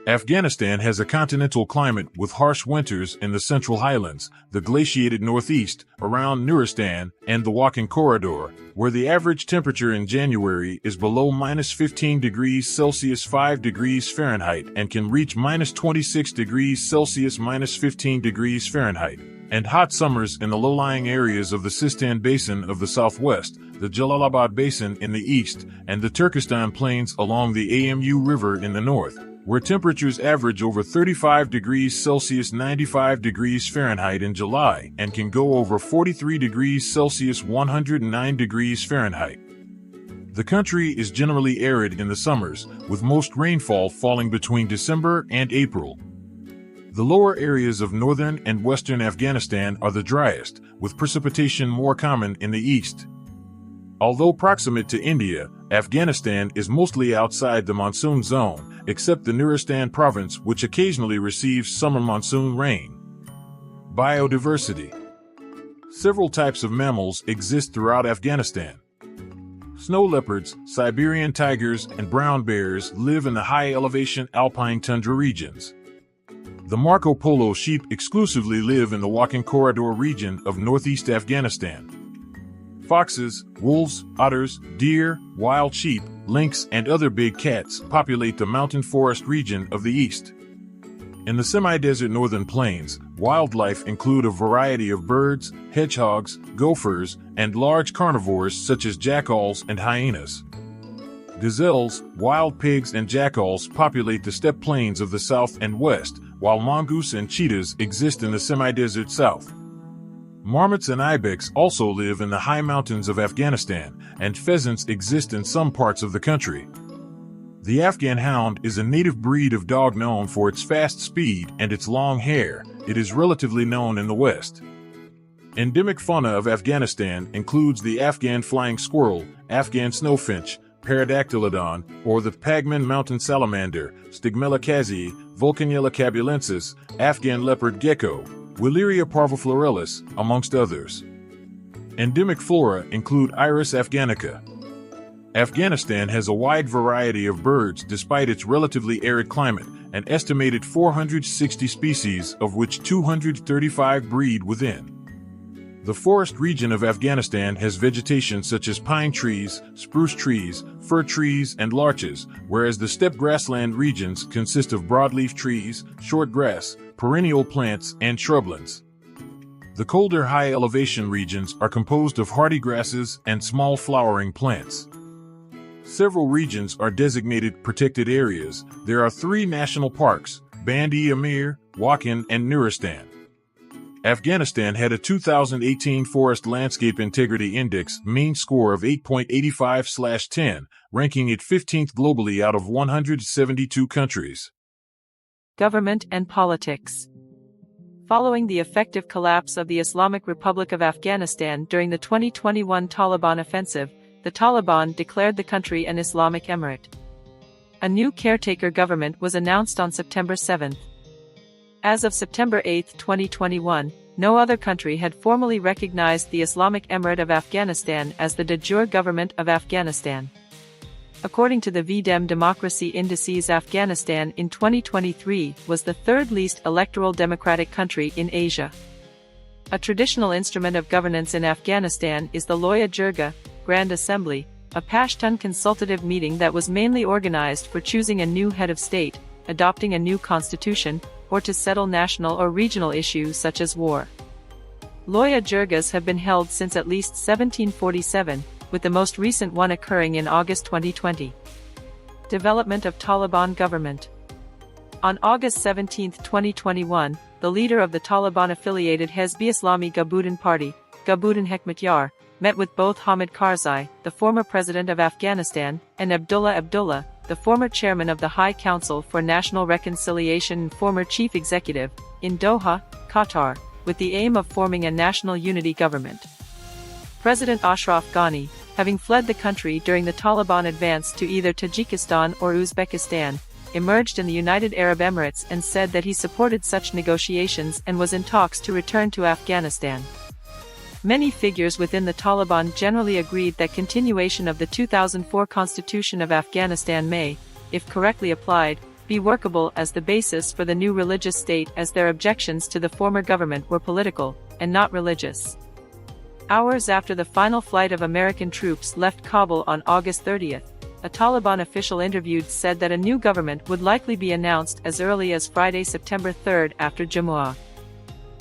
Afghanistan has a continental climate with harsh winters in the Central Highlands, the glaciated northeast, around Nuristan, and the Walking Corridor, where the average temperature in January is below -15 degrees Celsius 5 degrees Fahrenheit and can reach -26 degrees Celsius -15 degrees Fahrenheit, and hot summers in the low-lying areas of the Sistan Basin of the southwest, the Jalalabad Basin in the east, and the Turkestan Plains along the Amu River in the north, where temperatures average over 35 degrees Celsius 95 degrees Fahrenheit in July and can go over 43 degrees Celsius 109 degrees Fahrenheit. The country is generally arid in the summers, with most rainfall falling between December and April. The lower areas of northern and western Afghanistan are the driest, with precipitation more common in the east. Although proximate to India, Afghanistan is mostly outside the monsoon zone, except the Nuristan province, which occasionally receives summer monsoon rain. Biodiversity. Several types of mammals exist throughout Afghanistan. Snow leopards, Siberian tigers, and brown bears live in the high-elevation alpine tundra regions. The Marco Polo sheep exclusively live in the walking corridor region of northeast Afghanistan. Foxes, wolves, otters, deer, wild sheep, lynx, and other big cats populate the mountain forest region of the east. In the semi-desert northern plains, wildlife include a variety of birds, hedgehogs, gophers, and large carnivores such as jackals and hyenas. Gazelles, wild pigs, and jackals populate the steppe plains of the south and west, while mongoose and cheetahs exist in the semi-desert south. Marmots and ibex also live in the high mountains of Afghanistan, and pheasants exist in some parts of the country. The Afghan hound is a native breed of dog known for its fast speed and its long hair. It is relatively known in the West. Endemic fauna of Afghanistan includes the Afghan flying squirrel, Afghan snowfinch, Pterodactylodon, or the Pagman mountain salamander, Stigmella casei, Vulcanella cabulensis, Afghan leopard gecko, Willeria parviflorelis, amongst others. Endemic flora include Iris afghanica. Afghanistan has a wide variety of birds despite its relatively arid climate, an estimated 460 species of which 235 breed within. The forest region of Afghanistan has vegetation such as pine trees, spruce trees, fir trees, and larches, whereas the steppe grassland regions consist of broadleaf trees, short grass, perennial plants, and shrublands. The colder high-elevation regions are composed of hardy grasses and small flowering plants. Several regions are designated protected areas. There are 3 national parks: Band-e-Amir, Wakhan, and Nuristan. Afghanistan had a 2018 Forest Landscape Integrity Index mean score of 8.85/10, ranking it 15th globally out of 172 countries. Government and politics. Following the effective collapse of the Islamic Republic of Afghanistan during the 2021 Taliban offensive, the Taliban declared the country an Islamic emirate. A new caretaker government was announced on September 7. As of September 8, 2021, no other country had formally recognized the Islamic Emirate of Afghanistan as the de jure government of Afghanistan. According to the VDEM Democracy Indices, Afghanistan in 2023 was the 3rd least electoral democratic country in Asia. A traditional instrument of governance in Afghanistan is the Loya Jirga, Grand Assembly, a Pashtun consultative meeting that was mainly organized for choosing a new head of state, adopting a new constitution, or to settle national or regional issues such as war. Loya Jirgas have been held since at least 1747, with the most recent one occurring in August 2020. Development of Taliban government. On August 17, 2021, the leader of the Taliban-affiliated Hezb-e-Islami Gabudin Party, Gabudin Hekmatyar, met with both Hamid Karzai, the former president of Afghanistan, and Abdullah Abdullah, the former chairman of the High Council for National Reconciliation and former chief executive, in Doha, Qatar, with the aim of forming a national unity government. President Ashraf Ghani, having fled the country during the Taliban advance to either Tajikistan or Uzbekistan, emerged in the United Arab Emirates and said that he supported such negotiations and was in talks to return to Afghanistan. Many figures within the Taliban generally agreed that continuation of the 2004 Constitution of Afghanistan may, if correctly applied, be workable as the basis for the new religious state, as their objections to the former government were political, and not religious. Hours after the final flight of American troops left Kabul on August 30, a Taliban official interviewed said that a new government would likely be announced as early as Friday, September 3 after Jumu'ah.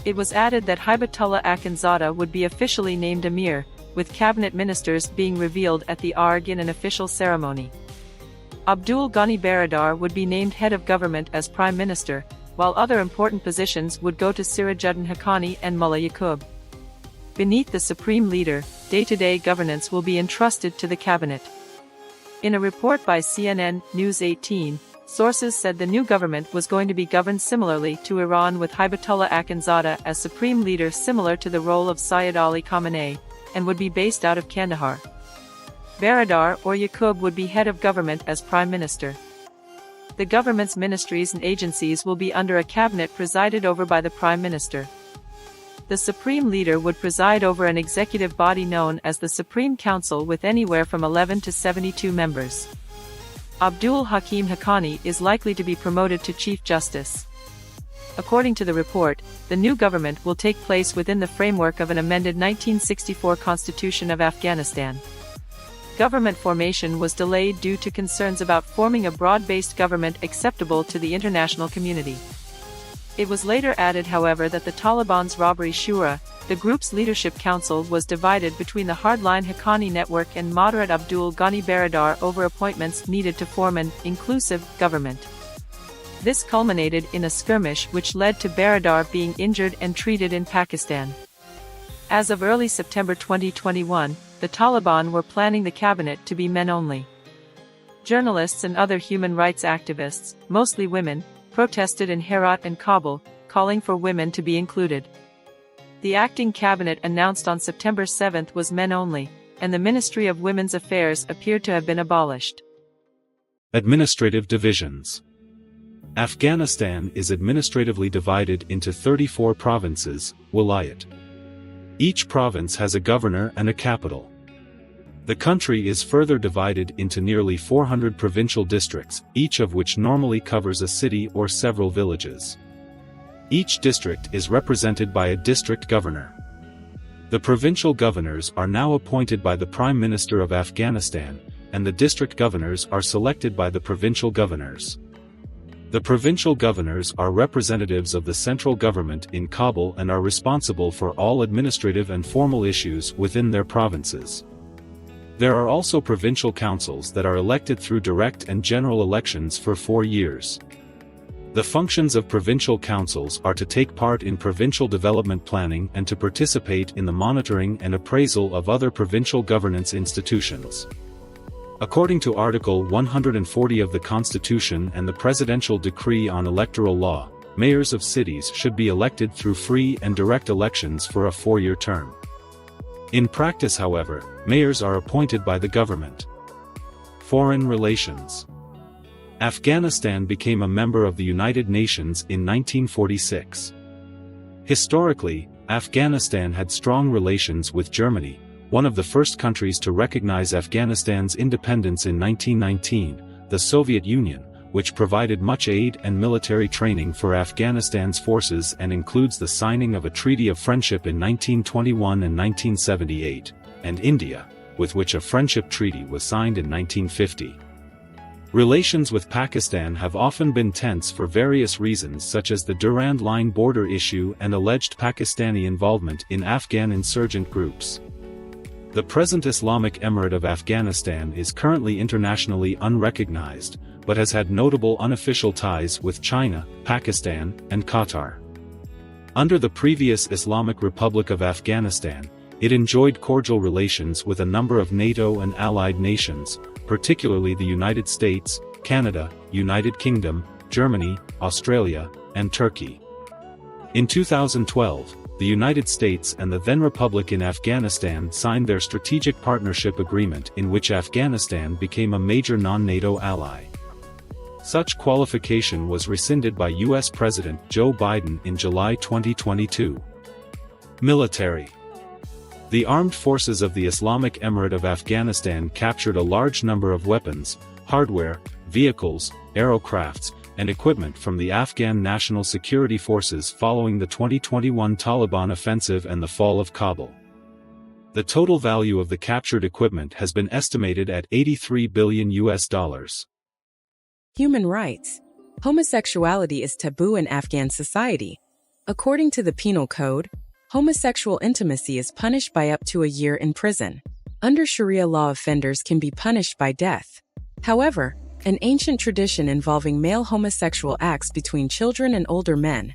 It was added that Hibatullah Akhundzada would be officially named Emir, with cabinet ministers being revealed at the Arg in an official ceremony. Abdul Ghani Baradar would be named head of government as prime minister, while other important positions would go to Sirajuddin Haqqani and Mullah Yaqub. Beneath the supreme leader, day-to-day governance will be entrusted to the cabinet. In a report by CNN News 18, sources said the new government was going to be governed similarly to Iran, with Hibatullah Akhundzada as supreme leader, similar to the role of Sayyid Ali Khamenei, and would be based out of Kandahar. Baradar or Yaqub would be head of government as prime minister. The government's ministries and agencies will be under a cabinet presided over by the prime minister. The supreme leader would preside over an executive body known as the Supreme Council, with anywhere from 11 to 72 members. Abdul Hakim Haqqani is likely to be promoted to Chief Justice. According to the report, the new government will take place within the framework of an amended 1964 Constitution of Afghanistan. Government formation was delayed due to concerns about forming a broad-based government acceptable to the international community. It was later added, however, that the Taliban's Robbery Shura, the group's leadership council, was divided between the hardline Haqqani network and moderate Abdul Ghani Baradar over appointments needed to form an inclusive government. This culminated in a skirmish which led to Baradar being injured and treated in Pakistan. As of early September 2021, the Taliban were planning the cabinet to be men only. Journalists and other human rights activists, mostly women, protested in Herat and Kabul, calling for women to be included. The acting cabinet announced on September 7 was men only, and the Ministry of Women's Affairs appeared to have been abolished. Administrative divisions. Afghanistan is administratively divided into 34 provinces, wilayat. Each province has a governor and a capital. The country is further divided into nearly 400 provincial districts, each of which normally covers a city or several villages. Each district is represented by a district governor. The provincial governors are now appointed by the Prime Minister of Afghanistan, and the district governors are selected by the provincial governors. The provincial governors are representatives of the central government in Kabul and are responsible for all administrative and formal issues within their provinces. There are also provincial councils that are elected through direct and general elections for 4 years. The functions of provincial councils are to take part in provincial development planning and to participate in the monitoring and appraisal of other provincial governance institutions. According to Article 140 of the Constitution and the Presidential Decree on Electoral Law, mayors of cities should be elected through free and direct elections for a 4-year term. In practice, however, mayors are appointed by the government. Foreign relations. Afghanistan became a member of the United Nations in 1946. Historically, Afghanistan had strong relations with Germany, one of the first countries to recognize Afghanistan's independence in 1919, the Soviet Union, which provided much aid and military training for Afghanistan's forces and includes the signing of a Treaty of Friendship in 1921 and 1978, and India, with which a friendship treaty was signed in 1950. Relations with Pakistan have often been tense for various reasons, such as the Durrani Line border issue and alleged Pakistani involvement in Afghan insurgent groups. The present Islamic Emirate of Afghanistan is currently internationally unrecognized, but has had notable unofficial ties with China, Pakistan, and Qatar. Under the previous Islamic Republic of Afghanistan, it enjoyed cordial relations with a number of NATO and allied nations, particularly the United States, Canada, United Kingdom, Germany, Australia, and Turkey. In 2012, the United States and the then Republic in Afghanistan signed their Strategic Partnership Agreement, in which Afghanistan became a major non-NATO ally. Such qualification was rescinded by U.S. President Joe Biden in July 2022. Military. The armed forces of the Islamic Emirate of Afghanistan captured a large number of weapons, hardware, vehicles, aircrafts, and equipment from the Afghan National Security Forces following the 2021 Taliban offensive and the fall of Kabul. The total value of the captured equipment has been estimated at $83 billion. Human rights. Homosexuality is taboo in Afghan society. According to the Penal Code, homosexual intimacy is punished by up to a year in prison. Under Sharia law, offenders can be punished by death. However, an ancient tradition involving male homosexual acts between children and older men,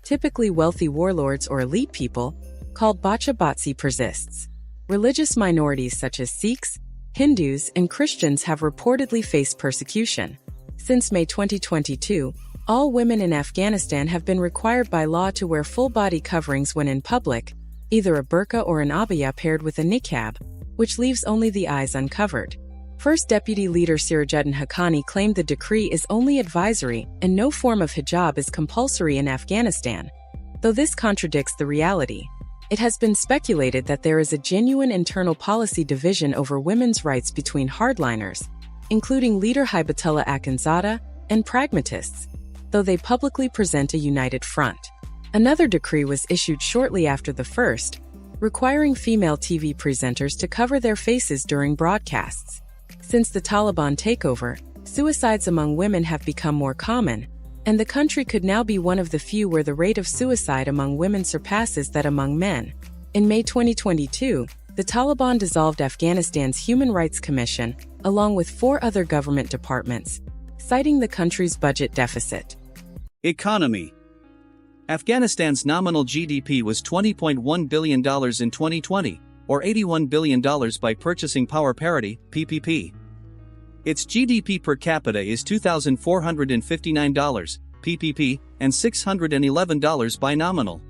typically wealthy warlords or elite people, called bacha batsi, persists. Religious minorities such as Sikhs, Hindus, and Christians have reportedly faced persecution. Since May 2022, all women in Afghanistan have been required by law to wear full-body coverings when in public, either a burqa or an abaya paired with a niqab, which leaves only the eyes uncovered. First Deputy Leader Sirajuddin Haqqani claimed the decree is only advisory and no form of hijab is compulsory in Afghanistan. Though this contradicts the reality, it has been speculated that there is a genuine internal policy division over women's rights between hardliners, including leader Hibatullah Akhundzada, and pragmatists. though they publicly present a united front. Another decree was issued shortly after the first, requiring female TV presenters to cover their faces during broadcasts. Since the Taliban takeover, suicides among women have become more common, and the country could now be one of the few where the rate of suicide among women surpasses that among men. In May 2022, the Taliban dissolved Afghanistan's Human Rights Commission, along with 4 other government departments, citing the country's budget deficit. Economy. Afghanistan's nominal GDP was $20.1 billion in 2020, or $81 billion by purchasing power parity, PPP. Its GDP per capita is $2,459, PPP, and $611 by nominal.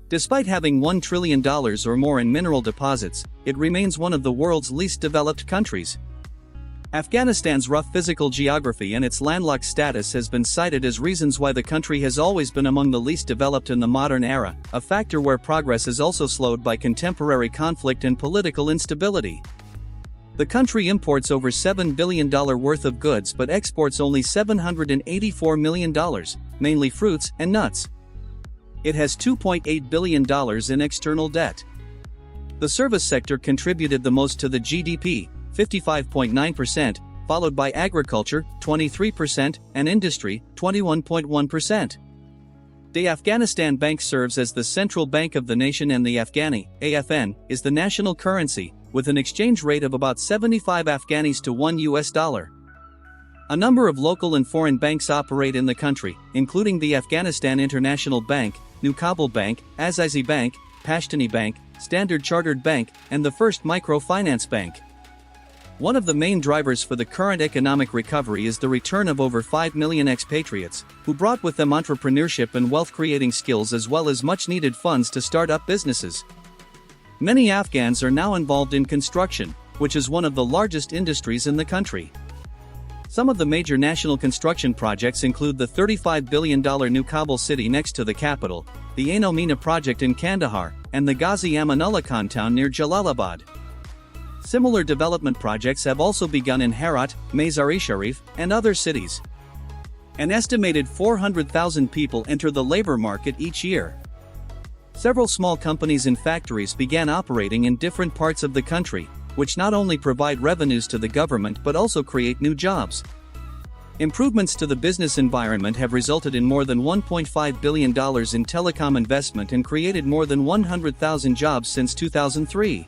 Despite having $1 trillion or more in mineral deposits, it remains one of the world's least developed countries. Afghanistan's rough physical geography and its landlocked status has been cited as reasons why the country has always been among the least developed in the modern era, a factor where progress is also slowed by contemporary conflict and political instability. The country imports over $7 billion worth of goods but exports only $784 million, mainly fruits and nuts. It has $2.8 billion in external debt. The service sector contributed the most to the GDP, 55.9%, followed by agriculture, 23%, and industry, 21.1%. The Afghanistan Bank serves as the central bank of the nation, and the Afghani, AFN, is the national currency, with an exchange rate of about 75 Afghanis to $1. A number of local and foreign banks operate in the country, including the Afghanistan International Bank, New Kabul Bank, Azizi Bank, Pashtuni Bank, Standard Chartered Bank, and the First Microfinance Bank. One of the main drivers for the current economic recovery is the return of over 5 million expatriates, who brought with them entrepreneurship and wealth-creating skills as well as much-needed funds to start up businesses. Many Afghans are now involved in construction, which is one of the largest industries in the country. Some of the major national construction projects include the $35 billion New Kabul city next to the capital, the Ain Mina project in Kandahar, and the Ghazi Amanullah Khan town near Jalalabad. Similar development projects have also begun in Herat, Mazar-e-Sharif, and other cities. An estimated 400,000 people enter the labor market each year. Several small companies and factories began operating in different parts of the country, which not only provide revenues to the government but also create new jobs. Improvements to the business environment have resulted in more than $1.5 billion in telecom investment and created more than 100,000 jobs since 2003.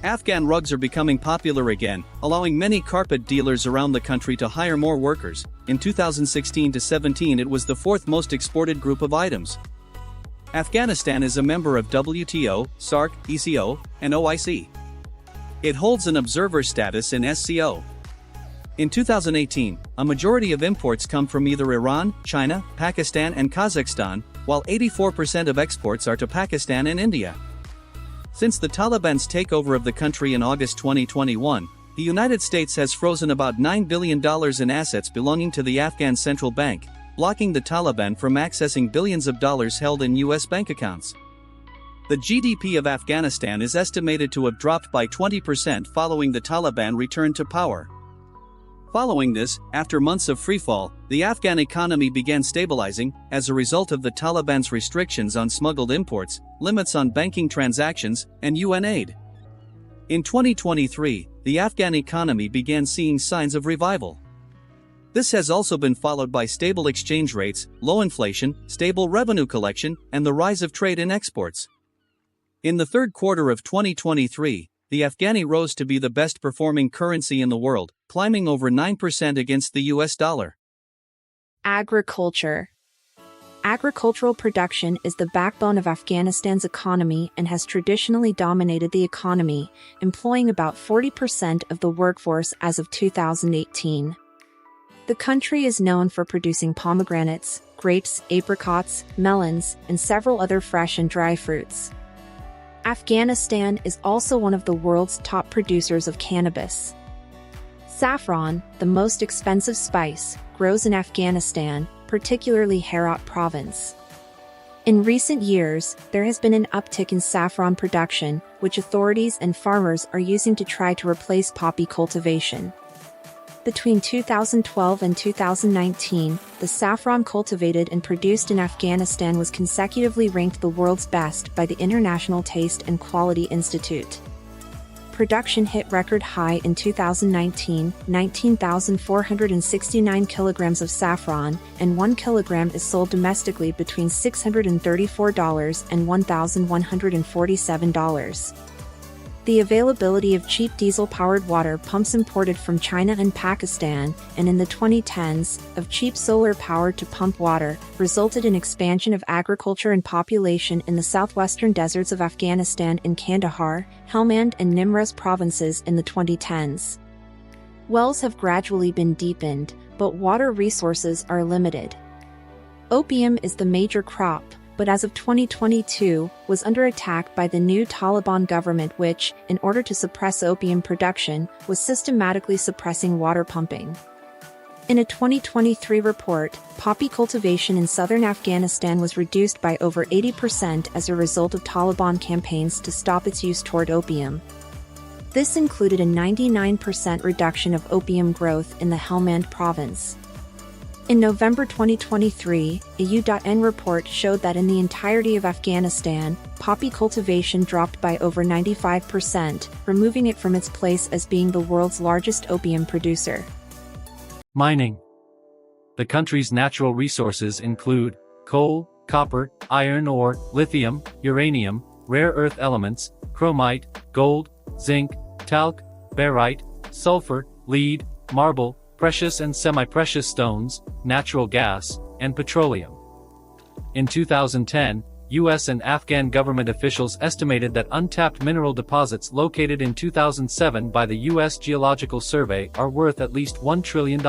Afghan rugs are becoming popular again, allowing many carpet dealers around the country to hire more workers. In 2016 to 17, it was the 4th most exported group of items. Afghanistan is a member of WTO, SAARC, ECO, and OIC. It holds an observer status in SCO. In 2018, a majority of imports come from either Iran, China, Pakistan, and Kazakhstan, while 84% of exports are to Pakistan and India. Since the Taliban's takeover of the country in August 2021, the United States has frozen about $9 billion in assets belonging to the Afghan Central Bank, blocking the Taliban from accessing billions of dollars held in U.S. bank accounts. The GDP of Afghanistan is estimated to have dropped by 20% following the Taliban return to power. Following this, after months of freefall, the Afghan economy began stabilizing as a result of the Taliban's restrictions on smuggled imports, limits on banking transactions, and UN aid. In 2023, the Afghan economy began seeing signs of revival. This has also been followed by stable exchange rates, low inflation, stable revenue collection, and the rise of trade and exports. In the third quarter of 2023, the Afghani rose to be the best performing currency in the world, climbing over 9% against the US dollar. Agriculture. Agricultural production is the backbone of Afghanistan's economy and has traditionally dominated the economy, employing about 40% of the workforce as of 2018. The country is known for producing pomegranates, grapes, apricots, melons, and several other fresh and dry fruits. Afghanistan is also one of the world's top producers of cannabis. Saffron, the most expensive spice, grows in Afghanistan, particularly Herat province. In recent years, there has been an uptick in saffron production, which authorities and farmers are using to try to replace poppy cultivation. Between 2012 and 2019, the saffron cultivated and produced in Afghanistan was consecutively ranked the world's best by the International Taste and Quality Institute. Production hit record high in 2019, 19,469 kilograms of saffron, and 1 kilogram is sold domestically between $634 and $1,147. The availability of cheap diesel-powered water pumps imported from China and Pakistan, and in the 2010s, of cheap solar-powered to pump water, resulted in expansion of agriculture and population in the southwestern deserts of Afghanistan in Kandahar, Helmand and Nimruz provinces in the 2010s. Wells have gradually been deepened, but water resources are limited. Opium is the major crop, but as of 2022, was under attack by the new Taliban government which, in order to suppress opium production, was systematically suppressing water pumping. In a 2023 report, poppy cultivation in southern Afghanistan was reduced by over 80% as a result of Taliban campaigns to stop its use toward opium. This included a 99% reduction of opium growth in the Helmand province. In November 2023, a U.N. report showed that in the entirety of Afghanistan, poppy cultivation dropped by over 95%, removing it from its place as being the world's largest opium producer. Mining. The country's natural resources include coal, copper, iron ore, lithium, uranium, rare earth elements, chromite, gold, zinc, talc, barite, sulfur, lead, marble, precious and semi-precious stones, natural gas, and petroleum. In 2010, U.S. and Afghan government officials estimated that untapped mineral deposits located in 2007 by the U.S. Geological Survey are worth at least $1 trillion.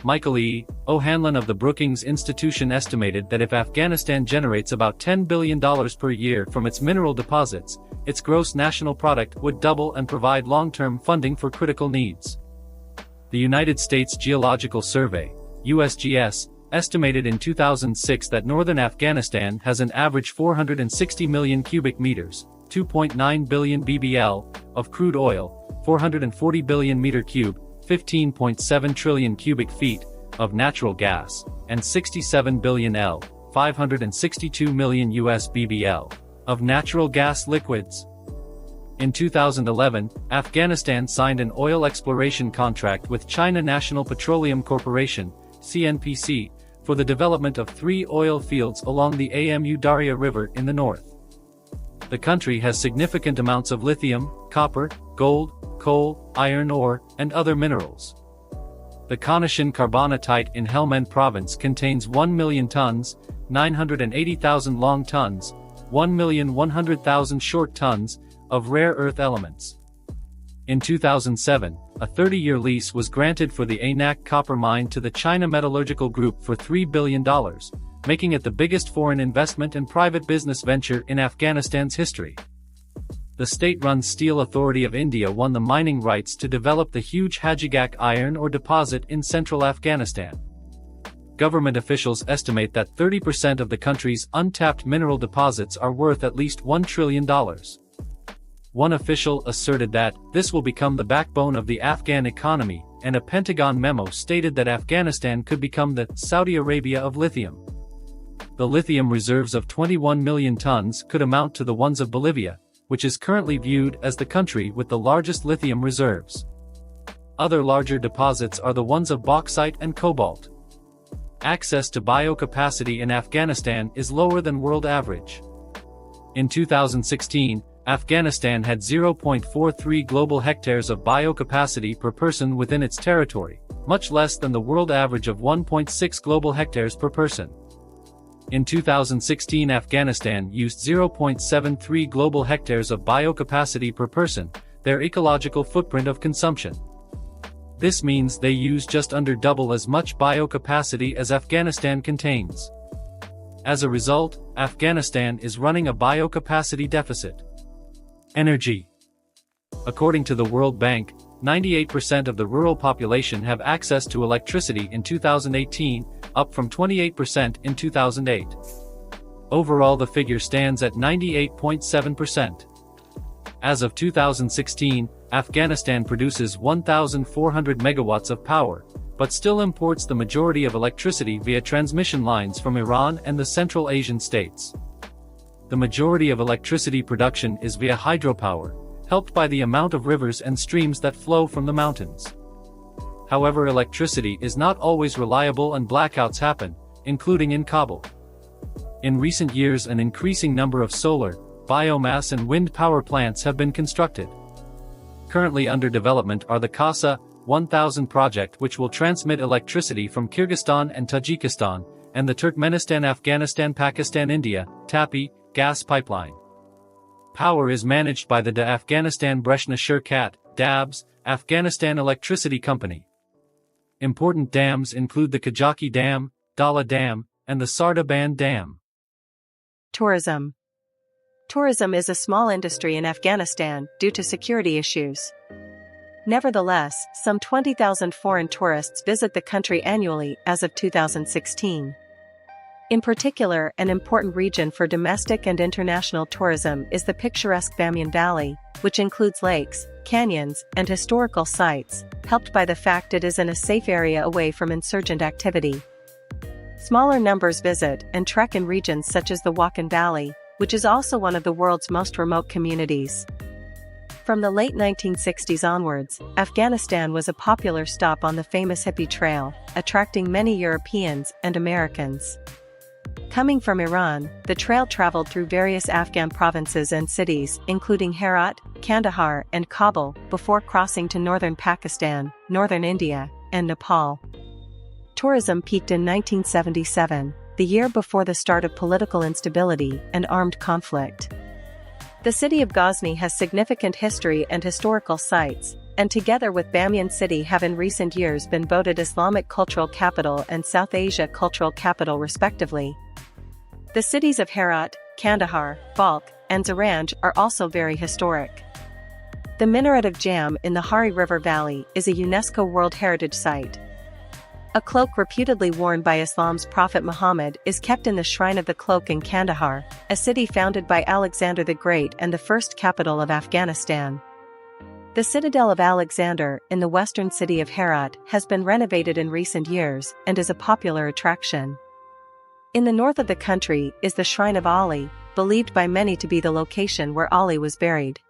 Michael E. O'Hanlon of the Brookings Institution estimated that if Afghanistan generates about $10 billion per year from its mineral deposits, its gross national product would double and provide long-term funding for critical needs. The United States Geological Survey, USGS, estimated in 2006 that northern Afghanistan has an average 460 million cubic meters, 2.9 billion BBL, of crude oil, 440 billion meter cube, 15.7 trillion cubic feet, of natural gas, and 67 billion L, 562 million US BBL, of natural gas liquids. In 2011, Afghanistan signed an oil exploration contract with China National Petroleum Corporation, CNPC, for the development of 3 oil fields along the Amu Darya River in the north. The country has significant amounts of lithium, copper, gold, coal, iron ore, and other minerals. The Khanashin carbonatite in Helmand province contains 1 million tons, 980,000 long tons, 1,100,000 short tons, of rare earth elements. In 2007, a 30-year lease was granted for the Anak copper mine to the China Metallurgical Group for $3 billion, making it the biggest foreign investment and private business venture in Afghanistan's history. The state-run Steel Authority of India won the mining rights to develop the huge Hajigak iron ore deposit in central Afghanistan. Government officials estimate that 30% of the country's untapped mineral deposits are worth at least $1 trillion. One official asserted that this will become the backbone of the Afghan economy, and a Pentagon memo stated that Afghanistan could become the Saudi Arabia of lithium. The lithium reserves of 21 million tons could amount to the ones of Bolivia, which is currently viewed as the country with the largest lithium reserves. Other larger deposits are the ones of bauxite and cobalt. Access to biocapacity in Afghanistan is lower than world average. In 2016, Afghanistan had 0.43 global hectares of biocapacity per person within its territory, much less than the world average of 1.6 global hectares per person. In 2016, Afghanistan used 0.73 global hectares of biocapacity per person, their ecological footprint of consumption. This means they use just under double as much biocapacity as Afghanistan contains. As a result, Afghanistan is running a biocapacity deficit. Energy. According to the World Bank, 98% of the rural population have access to electricity in 2018, up from 28% in 2008. Overall, the figure stands at 98.7%. As of 2016, Afghanistan produces 1,400 megawatts of power, but still imports the majority of electricity via transmission lines from Iran and the Central Asian states. The majority of electricity production is via hydropower, helped by the amount of rivers and streams that flow from the mountains. However, electricity is not always reliable and blackouts happen, including in Kabul. In recent years, an increasing number of solar, biomass and wind power plants have been constructed. Currently under development are the Kasa 1000 project, which will transmit electricity from Kyrgyzstan and Tajikistan, and the Turkmenistan-Afghanistan-Pakistan-India (TAPI) gas pipeline. Power is managed by the Afghanistan Breshna Shirkat (DABS) Afghanistan Electricity Company. Important dams include the Kajaki Dam, Dala Dam, and the Sardaban Dam. Tourism. Tourism is a small industry in Afghanistan due to security issues. Nevertheless, some 20,000 foreign tourists visit the country annually as of 2016. In particular, an important region for domestic and international tourism is the picturesque Bamyan Valley, which includes lakes, canyons, and historical sites, helped by the fact it is in a safe area away from insurgent activity. Smaller numbers visit and trek in regions such as the Wakhan Valley, which is also one of the world's most remote communities. From the late 1960s onwards, Afghanistan was a popular stop on the famous Hippie Trail, attracting many Europeans and Americans. Coming from Iran, the trail traveled through various Afghan provinces and cities, including Herat, Kandahar, and Kabul, before crossing to northern Pakistan, northern India, and Nepal. Tourism peaked in 1977, the year before the start of political instability and armed conflict. The city of Ghazni has significant history and historical sites, and together with Bamyan City have in recent years been voted Islamic Cultural Capital and South Asia Cultural Capital respectively. The cities of Herat, Kandahar, Balkh, and Zaranj are also very historic. The Minaret of Jam in the Hari River Valley is a UNESCO World Heritage Site. A cloak reputedly worn by Islam's Prophet Muhammad is kept in the Shrine of the Cloak in Kandahar, a city founded by Alexander the Great and the first capital of Afghanistan. The Citadel of Alexander in the western city of Herat has been renovated in recent years and is a popular attraction. In the north of the country is the Shrine of Ali, believed by many to be the location where Ali was buried.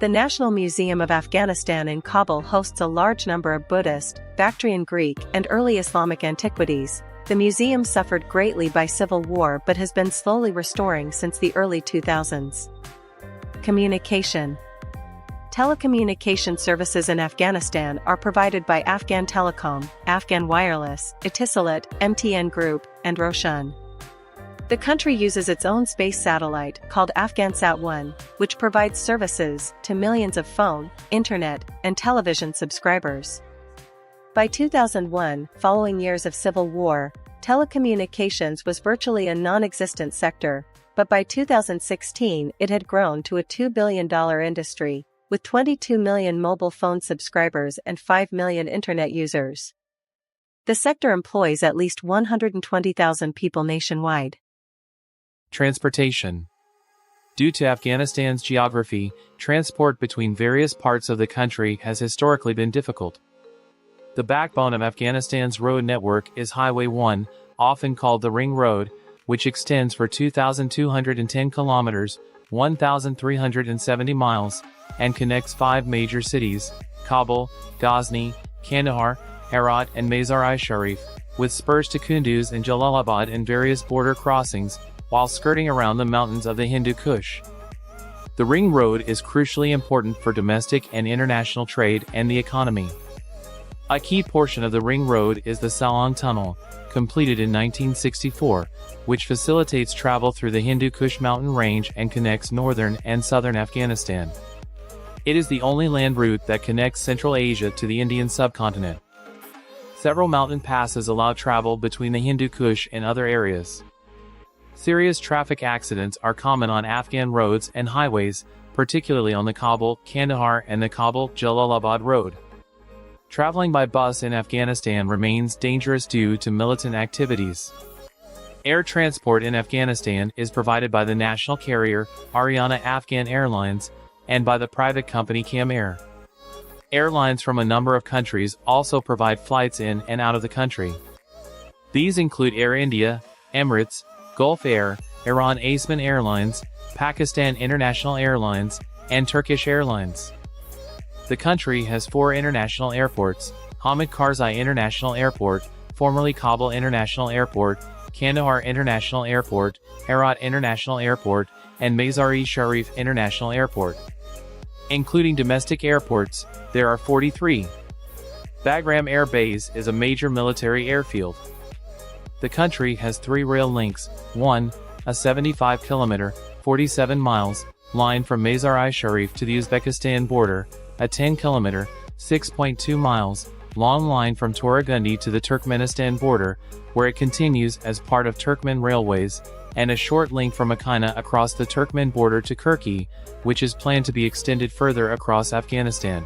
The National Museum of Afghanistan in Kabul hosts a large number of Buddhist, Bactrian Greek, and early Islamic antiquities. The museum suffered greatly by civil war but has been slowly restoring since the early 2000s. Communication. Telecommunication services in Afghanistan are provided by Afghan Telecom, Afghan Wireless, Etisalat, MTN Group, and Roshan. The country uses its own space satellite called Afghansat-1, which provides services to millions of phone, internet, and television subscribers. By 2001, following years of civil war, telecommunications was virtually a non-existent sector, but by 2016 it had grown to a $2 billion industry, with 22 million mobile phone subscribers and 5 million internet users. The sector employs at least 120,000 people nationwide. Transportation. Due to Afghanistan's geography, transport between various parts of the country has historically been difficult. The backbone of Afghanistan's road network is Highway 1, often called the Ring Road, which extends for 2,210 kilometers, 1,370 miles, and connects 5 major cities, Kabul, Ghazni, Kandahar, Herat, and Mazar-i-Sharif, with spurs to Kunduz and Jalalabad and various border crossings, while skirting around the mountains of the Hindu Kush. The Ring Road is crucially important for domestic and international trade and the economy. A key portion of the Ring Road is the Salang Tunnel, completed in 1964, which facilitates travel through the Hindu Kush mountain range and connects northern and southern Afghanistan. It is the only land route that connects Central Asia to the Indian subcontinent. Several mountain passes allow travel between the Hindu Kush and other areas. Serious traffic accidents are common on Afghan roads and highways, particularly on the Kabul-Kandahar and the Kabul-Jalalabad road. Traveling by bus in Afghanistan remains dangerous due to militant activities. Air transport in Afghanistan is provided by the national carrier, Ariana Afghan Airlines, and by the private company Cam Air. Airlines from a number of countries also provide flights in and out of the country. These include Air India, Emirates, Gulf Air, Iran Aseman Airlines, Pakistan International Airlines, and Turkish Airlines. The country has 4 international airports: Hamid Karzai International Airport, formerly Kabul International Airport, Kandahar International Airport, Herat International Airport, and Mazar-e-Sharif International Airport. Including domestic airports, there are 43. Bagram Air Base is a major military airfield. The country has 3 rail links: 1, a 75-kilometer, 47 miles, line from Mazar-e-Sharif to the Uzbekistan border, a 10-kilometer, 6.2 miles, long line from Toragundi to the Turkmenistan border, where it continues as part of Turkmen Railways, and a short link from Akyna across the Turkmen border to Kirki, which is planned to be extended further across Afghanistan.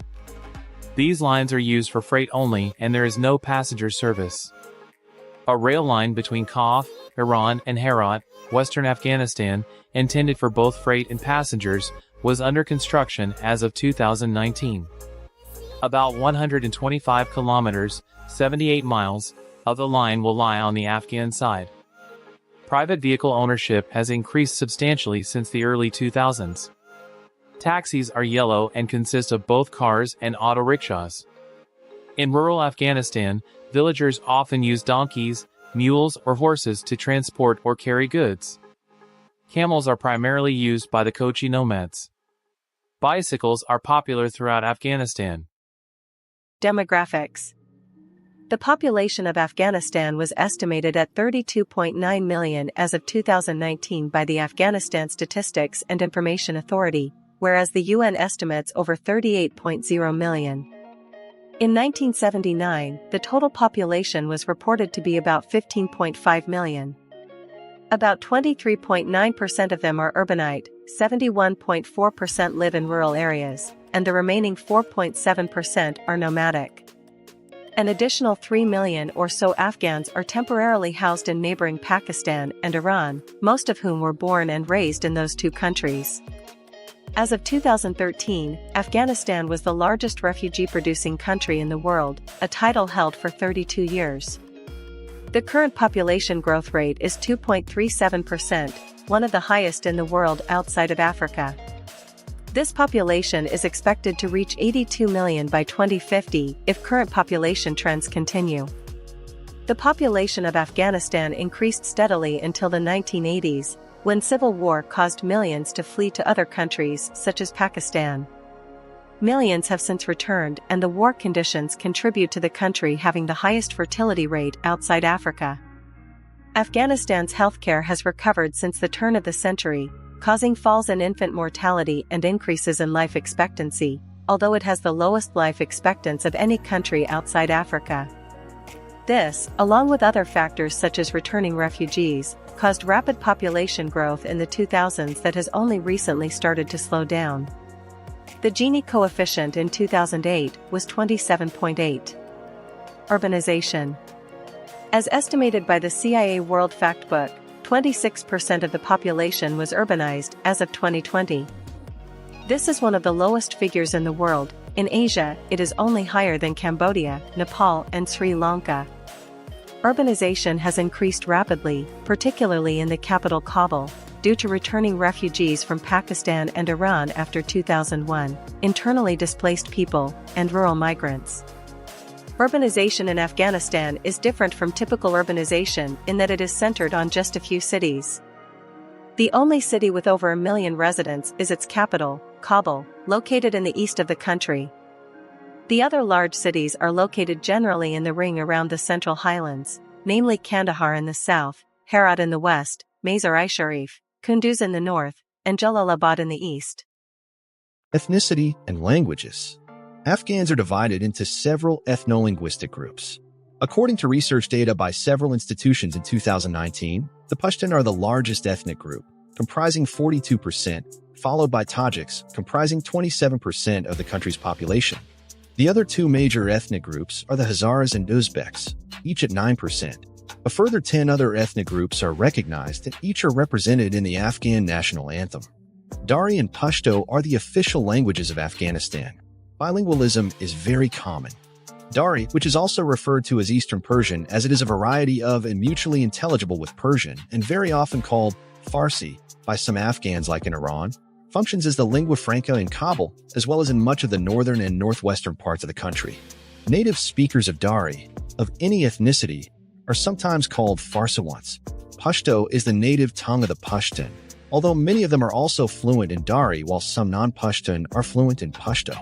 These lines are used for freight only, and there is no passenger service. A rail line between Kaf, Iran, and Herat, western Afghanistan, intended for both freight and passengers, was under construction as of 2019. About 125 kilometers, 78 miles, of the line will lie on the Afghan side. Private vehicle ownership has increased substantially since the early 2000s. Taxis are yellow and consist of both cars and auto rickshaws. In rural Afghanistan, villagers often use donkeys, mules, or horses to transport or carry goods. Camels are primarily used by the Kochi nomads. Bicycles are popular throughout Afghanistan. Demographics. The population of Afghanistan was estimated at 32.9 million as of 2019 by the Afghanistan Statistics and Information Authority, whereas the UN estimates over 38.0 million. In 1979, the total population was reported to be about 15.5 million. About 23.9% of them are urbanite, 71.4% live in rural areas, and the remaining 4.7% are nomadic. An additional 3 million or so Afghans are temporarily housed in neighboring Pakistan and Iran, most of whom were born and raised in those two countries. As of 2013, Afghanistan was the largest refugee-producing country in the world, a title held for 32 years. The current population growth rate is 2.37%, one of the highest in the world outside of Africa. This population is expected to reach 82 million by 2050 if current population trends continue. The population of Afghanistan increased steadily until the 1980s, when civil war caused millions to flee to other countries such as Pakistan. Millions have since returned, and the war conditions contribute to the country having the highest fertility rate outside Africa. Afghanistan's healthcare has recovered since the turn of the century, causing falls in infant mortality and increases in life expectancy, although it has the lowest life expectancy of any country outside Africa. This, along with other factors such as returning refugees, caused rapid population growth in the 2000s that has only recently started to slow down. The Gini coefficient in 2008 was 27.8. Urbanization. As estimated by the CIA World Factbook, 26% of the population was urbanized as of 2020. This is one of the lowest figures in the world. In Asia, it is only higher than Cambodia, Nepal, and Sri Lanka. Urbanization has increased rapidly, particularly in the capital Kabul, due to returning refugees from Pakistan and Iran after 2001, internally displaced people, and rural migrants. Urbanization in Afghanistan is different from typical urbanization in that it is centered on just a few cities. The only city with over 1 million residents is its capital, Kabul, located in the east of the country. The other large cities are located generally in the ring around the Central Highlands, namely Kandahar in the south, Herat in the west, Mazar-i-Sharif, Kunduz in the north, and Jalalabad in the east. Ethnicity and languages. Afghans are divided into several ethno-linguistic groups. According to research data by several institutions in 2019, the Pashtun are the largest ethnic group, comprising 42%, followed by Tajiks, comprising 27% of the country's population. The other two major ethnic groups are the Hazaras and Uzbeks, each at 9%. A further 10 other ethnic groups are recognized and each are represented in the Afghan national anthem. Dari and Pashto are the official languages of Afghanistan. Bilingualism is very common. Dari, which is also referred to as Eastern Persian as it is a variety of and mutually intelligible with Persian and very often called Farsi by some Afghans like in Iran, functions as the lingua franca in Kabul as well as in much of the northern and northwestern parts of the country. Native speakers of Dari, of any ethnicity, are sometimes called Farsawants. Pashto is the native tongue of the Pashtun, although many of them are also fluent in Dari while some non-Pashtun are fluent in Pashto.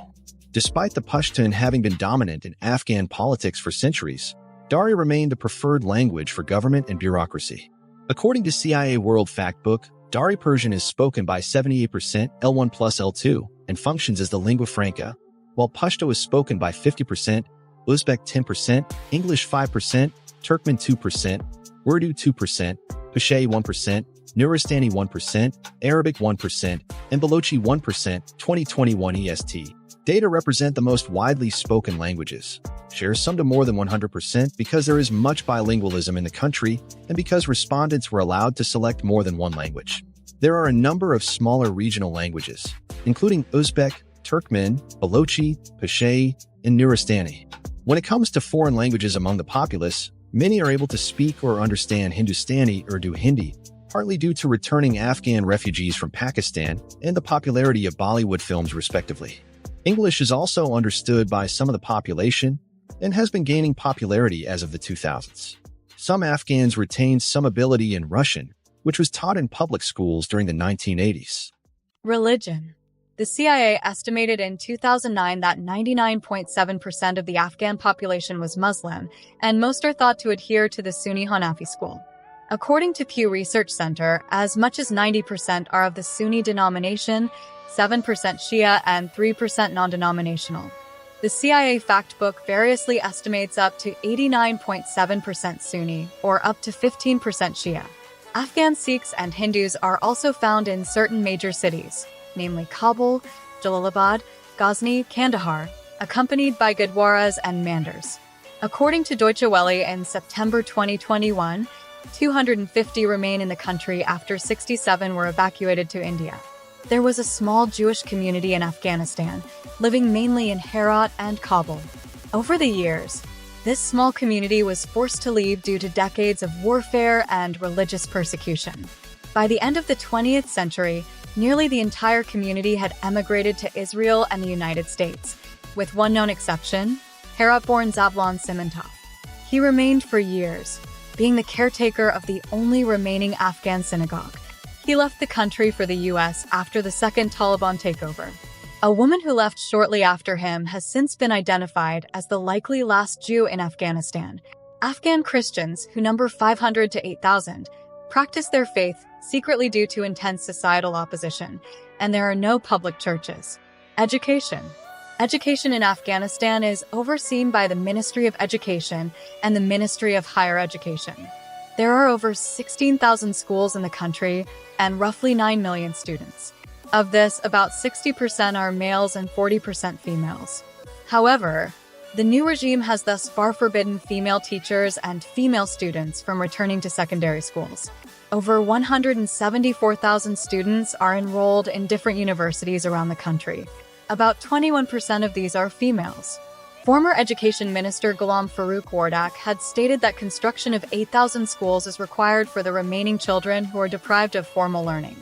Despite the Pashtun having been dominant in Afghan politics for centuries, Dari remained the preferred language for government and bureaucracy. According to CIA World Factbook, Dari Persian is spoken by 78% L1 plus L2 and functions as the lingua franca, while Pashto is spoken by 50%, Uzbek 10%, English 5%, Turkmen 2%, Urdu 2%, Pashtun 1%, Nuristani 1%, Arabic 1%, and Balochi 1%, 2021 EST. Data represent the most widely spoken languages, share some to more than 100% because there is much bilingualism in the country and because respondents were allowed to select more than one language. There are a number of smaller regional languages, including Uzbek, Turkmen, Balochi, Pashtun, and Nuristani. When it comes to foreign languages among the populace, many are able to speak or understand Hindustani or Urdu Hindi, partly due to returning Afghan refugees from Pakistan and the popularity of Bollywood films respectively. English is also understood by some of the population and has been gaining popularity as of the 2000s. Some Afghans retained some ability in Russian, which was taught in public schools during the 1980s. Religion. The CIA estimated in 2009 that 99.7% of the Afghan population was Muslim, and most are thought to adhere to the Sunni Hanafi school. According to Pew Research Center, as much as 90% are of the Sunni denomination, 7% Shia, and 3% non-denominational. The CIA Factbook variously estimates up to 89.7% Sunni, or up to 15% Shia. Afghan Sikhs and Hindus are also found in certain major cities, namely Kabul, Jalalabad, Ghazni, Kandahar, accompanied by Gurdwaras and Mandars. According to Deutsche Welle in September 2021, 250 remain in the country after 67 were evacuated to India. There was a small Jewish community in Afghanistan, living mainly in Herat and Kabul. Over the years, this small community was forced to leave due to decades of warfare and religious persecution. By the end of the 20th century, nearly the entire community had emigrated to Israel and the United States, with one known exception, Herat-born Zavlon Simantov. He remained for years, being the caretaker of the only remaining Afghan synagogue. He left the country for the U.S. after the second Taliban takeover. A woman who left shortly after him has since been identified as the likely last Jew in Afghanistan. Afghan Christians, who number 500 to 8,000, practice their faith secretly due to intense societal opposition, and there are no public churches. Education. Education in Afghanistan is overseen by the Ministry of Education and the Ministry of Higher Education. There are over 16,000 schools in the country and roughly 9 million students. Of this, about 60% are males and 40% females. However, the new regime has thus far forbidden female teachers and female students from returning to secondary schools. Over 174,000 students are enrolled in different universities around the country. About 21% of these are females. Former Education Minister Ghulam Farooq Wardak had stated that construction of 8,000 schools is required for the remaining children who are deprived of formal learning.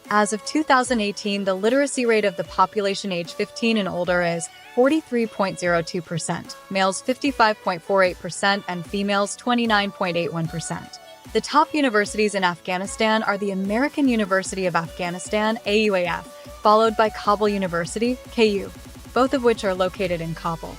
As of 2018, the literacy rate of the population age 15 and older is 43.02%, males 55.48%, and females 29.81%. The top universities in Afghanistan are the American University of Afghanistan, AUAF, followed by Kabul University, KU, both of which are located in Kabul.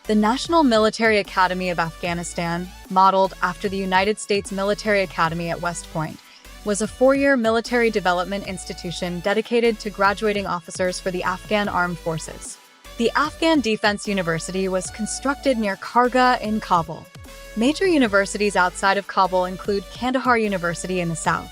The National Military Academy of Afghanistan, modeled after the United States Military Academy at West Point, was a 4-year military development institution dedicated to graduating officers for the Afghan Armed Forces. The Afghan Defense University was constructed near Karga in Kabul. Major universities outside of Kabul include Kandahar University in the south,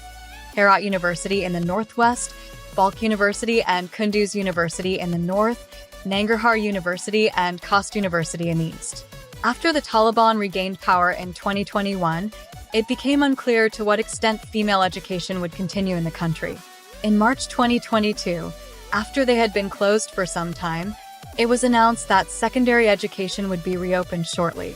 Herat University in the northwest, Balkh University and Kunduz University in the north, Nangarhar University and Khost University in the east. After the Taliban regained power in 2021, it became unclear to what extent female education would continue in the country. In March 2022, After they had been closed for some time, it was announced that secondary education would be reopened shortly.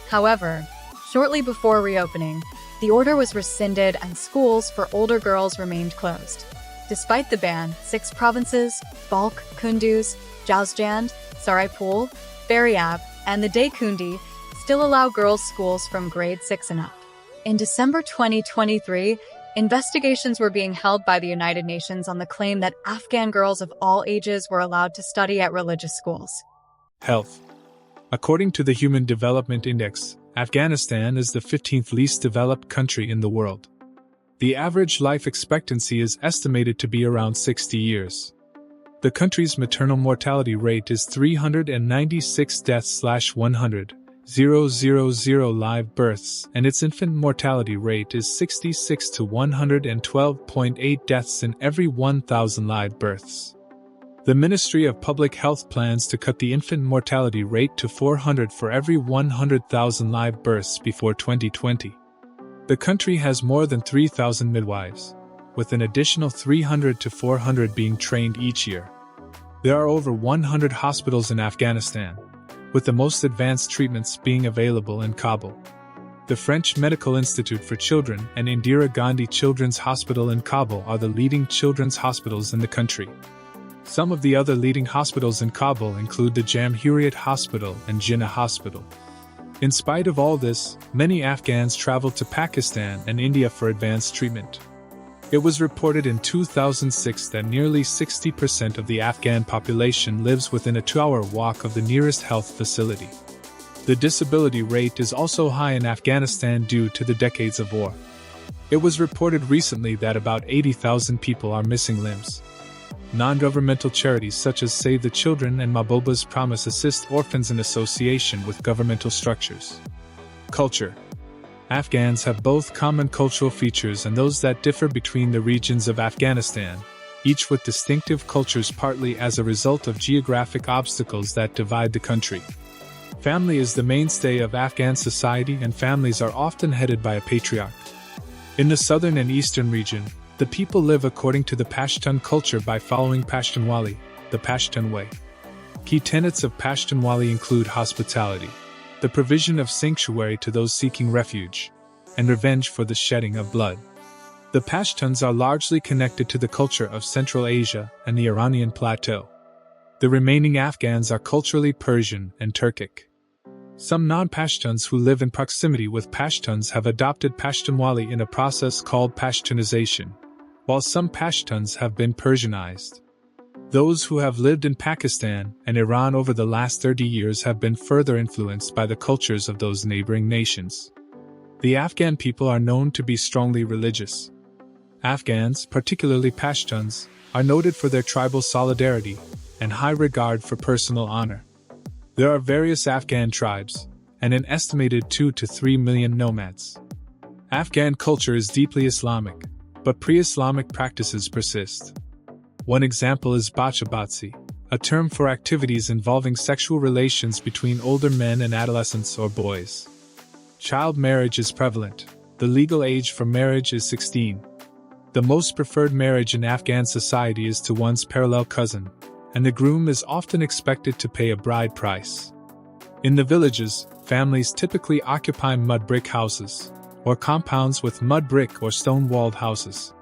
However, shortly before reopening, the order was rescinded and schools for older girls remained closed. Despite the ban, 6 provinces, Balkh, Kunduz, Jowzjan, Saraipul, Faryab, and the Daikundi, still allow girls' schools from grade 6 and up. In December 2023, investigations were being held by the United Nations on the claim that Afghan girls of all ages were allowed to study at religious schools. Health. According to the Human Development Index, Afghanistan is the 15th least developed country in the world. The average life expectancy is estimated to be around 60 years. The country's maternal mortality rate is 396 deaths/100,000 live births, and its infant mortality rate is 66 to 112.8 deaths in every 1,000 live births. The Ministry of Public Health plans to cut the infant mortality rate to 400 for every 100,000 live births before 2020. The country has more than 3,000 midwives, with an additional 300 to 400 being trained each year. There are over 100 hospitals in Afghanistan, with the most advanced treatments being available in Kabul. The French Medical Institute for Children and Indira Gandhi Children's Hospital in Kabul are the leading children's hospitals in the country. Some of the other leading hospitals in Kabul include the Jamhuriyat Hospital and Jinnah Hospital. In spite of all this, many Afghans travel to Pakistan and India for advanced treatment. It was reported in 2006 that nearly 60% of the Afghan population lives within a 2-hour walk of the nearest health facility. The disability rate is also high in Afghanistan due to the decades of war. It was reported recently that about 80,000 people are missing limbs. Non-governmental charities such as Save the Children and Mahbuba's Promise assist orphans in association with governmental structures. Culture. Afghans have both common cultural features and those that differ between the regions of Afghanistan, each with distinctive cultures partly as a result of geographic obstacles that divide the country. Family is the mainstay of Afghan society, and families are often headed by a patriarch. In the southern and eastern region, the people live according to the Pashtun culture by following Pashtunwali, the Pashtun way. Key tenets of Pashtunwali include hospitality, the provision of sanctuary to those seeking refuge, and revenge for the shedding of blood. The Pashtuns are largely connected to the culture of Central Asia and the Iranian plateau. The remaining Afghans are culturally Persian and Turkic. Some non-Pashtuns who live in proximity with Pashtuns have adopted Pashtunwali in a process called Pashtunization, while some Pashtuns have been Persianized. Those who have lived in Pakistan and Iran over the last 30 years have been further influenced by the cultures of those neighboring nations. The Afghan people are known to be strongly religious. Afghans, particularly Pashtuns, are noted for their tribal solidarity and high regard for personal honor. There are various Afghan tribes, and an estimated 2 to 3 million nomads. Afghan culture is deeply Islamic, but pre-Islamic practices persist. One example is bachabatsi, a term for activities involving sexual relations between older men and adolescents or boys. Child marriage is prevalent. The legal age for marriage is 16. The most preferred marriage in Afghan society is to one's parallel cousin, and the groom is often expected to pay a bride price. In the villages, families typically occupy mud brick houses, or compounds with mud brick or stone-walled houses.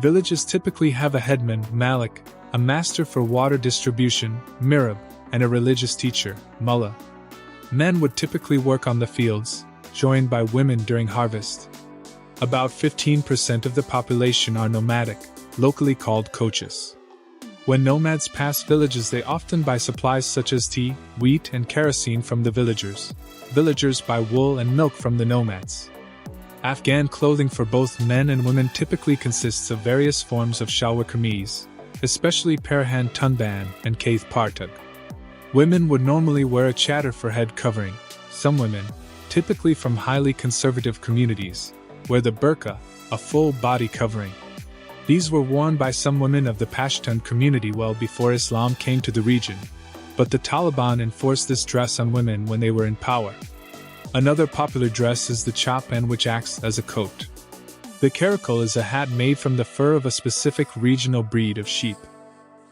Villages typically have a headman, malik, a master for water distribution, mirab, and a religious teacher, mullah. Men would typically work on the fields, joined by women during harvest. About 15% of the population are nomadic, locally called kochis. When nomads pass villages, they often buy supplies such as tea, wheat, and kerosene from the villagers. Villagers buy wool and milk from the nomads. Afghan clothing for both men and women typically consists of various forms of shalwar kameez, especially Parhan Tunban and Kaith Partug. Women would normally wear a chador for head covering. Some women, typically from highly conservative communities, wear the burqa, a full body covering. These were worn by some women of the Pashtun community well before Islam came to the region, but the Taliban enforced this dress on women when they were in power. Another popular dress is the chapan, which acts as a coat. The karakul is a hat made from the fur of a specific regional breed of sheep.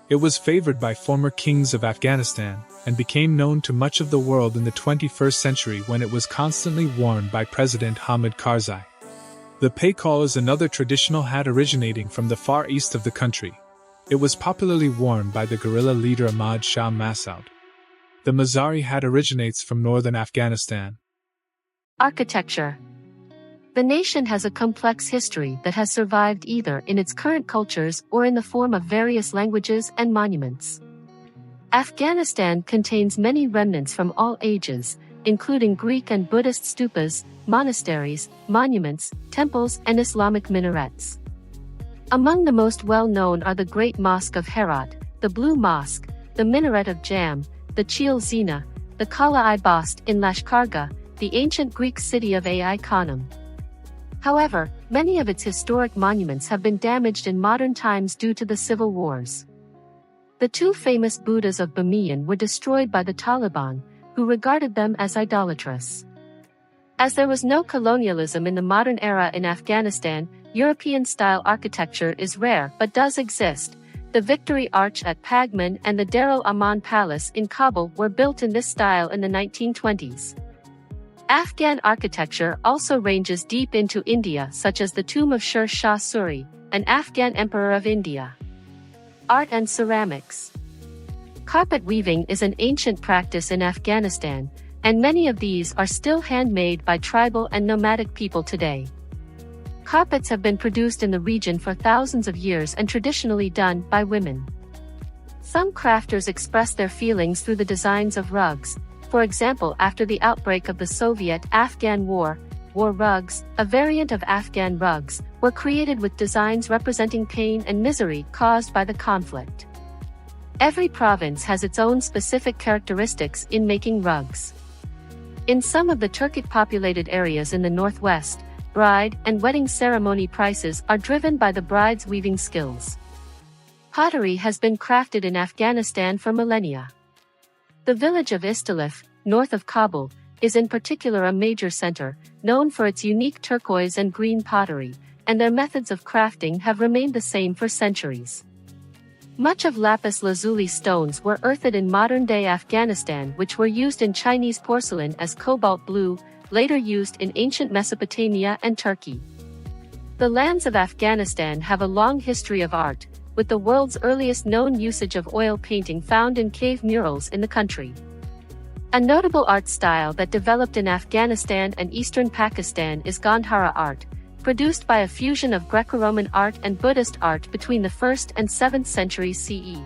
It was favored by former kings of Afghanistan and became known to much of the world in the 21st century when it was constantly worn by President Hamid Karzai. The Paykal is another traditional hat originating from the far east of the country. It was popularly worn by the guerrilla leader Ahmad Shah Massoud. The Mazari hat originates from northern Afghanistan. Architecture. The nation has a complex history that has survived either in its current cultures or in the form of various languages and monuments. Afghanistan contains many remnants from all ages, including Greek and Buddhist stupas, monasteries, monuments, temples, and Islamic minarets. Among the most well-known are the Great Mosque of Herat, the Blue Mosque, the Minaret of Jam, the Chil Zina, the Kala-i Bast in Lashkargah, the ancient Greek city of Ai Khanum. However, many of its historic monuments have been damaged in modern times due to the civil wars. The two famous Buddhas of Bamiyan were destroyed by the Taliban, who regarded them as idolatrous. As there was no colonialism in the modern era in Afghanistan, European-style architecture is rare but does exist. The Victory Arch at Pagman and the Darul Aman Palace in Kabul were built in this style in the 1920s. Afghan architecture also ranges deep into India, such as the tomb of Sher Shah Suri, an Afghan emperor of India. Art and ceramics. Carpet weaving is an ancient practice in Afghanistan, and many of these are still handmade by tribal and nomadic people today. Carpets have been produced in the region for thousands of years and traditionally done by women. Some crafters express their feelings through the designs of rugs. For example, after the outbreak of the Soviet-Afghan War, war rugs, a variant of Afghan rugs, were created with designs representing pain and misery caused by the conflict. Every province has its own specific characteristics in making rugs. In some of the Turkic-populated areas in the northwest, bride and wedding ceremony prices are driven by the bride's weaving skills. Pottery has been crafted in Afghanistan for millennia. The village of Istalif, north of Kabul, is in particular a major center, known for its unique turquoise and green pottery, and their methods of crafting have remained the same for centuries. Much of lapis lazuli stones were earthed in modern-day Afghanistan, which were used in Chinese porcelain as cobalt blue, later used in ancient Mesopotamia and Turkey. The lands of Afghanistan have a long history of art, with the world's earliest known usage of oil painting found in cave murals in the country. A notable art style that developed in Afghanistan and eastern Pakistan is Gandhara art, produced by a fusion of Greco-Roman art and Buddhist art between the 1st and 7th centuries CE.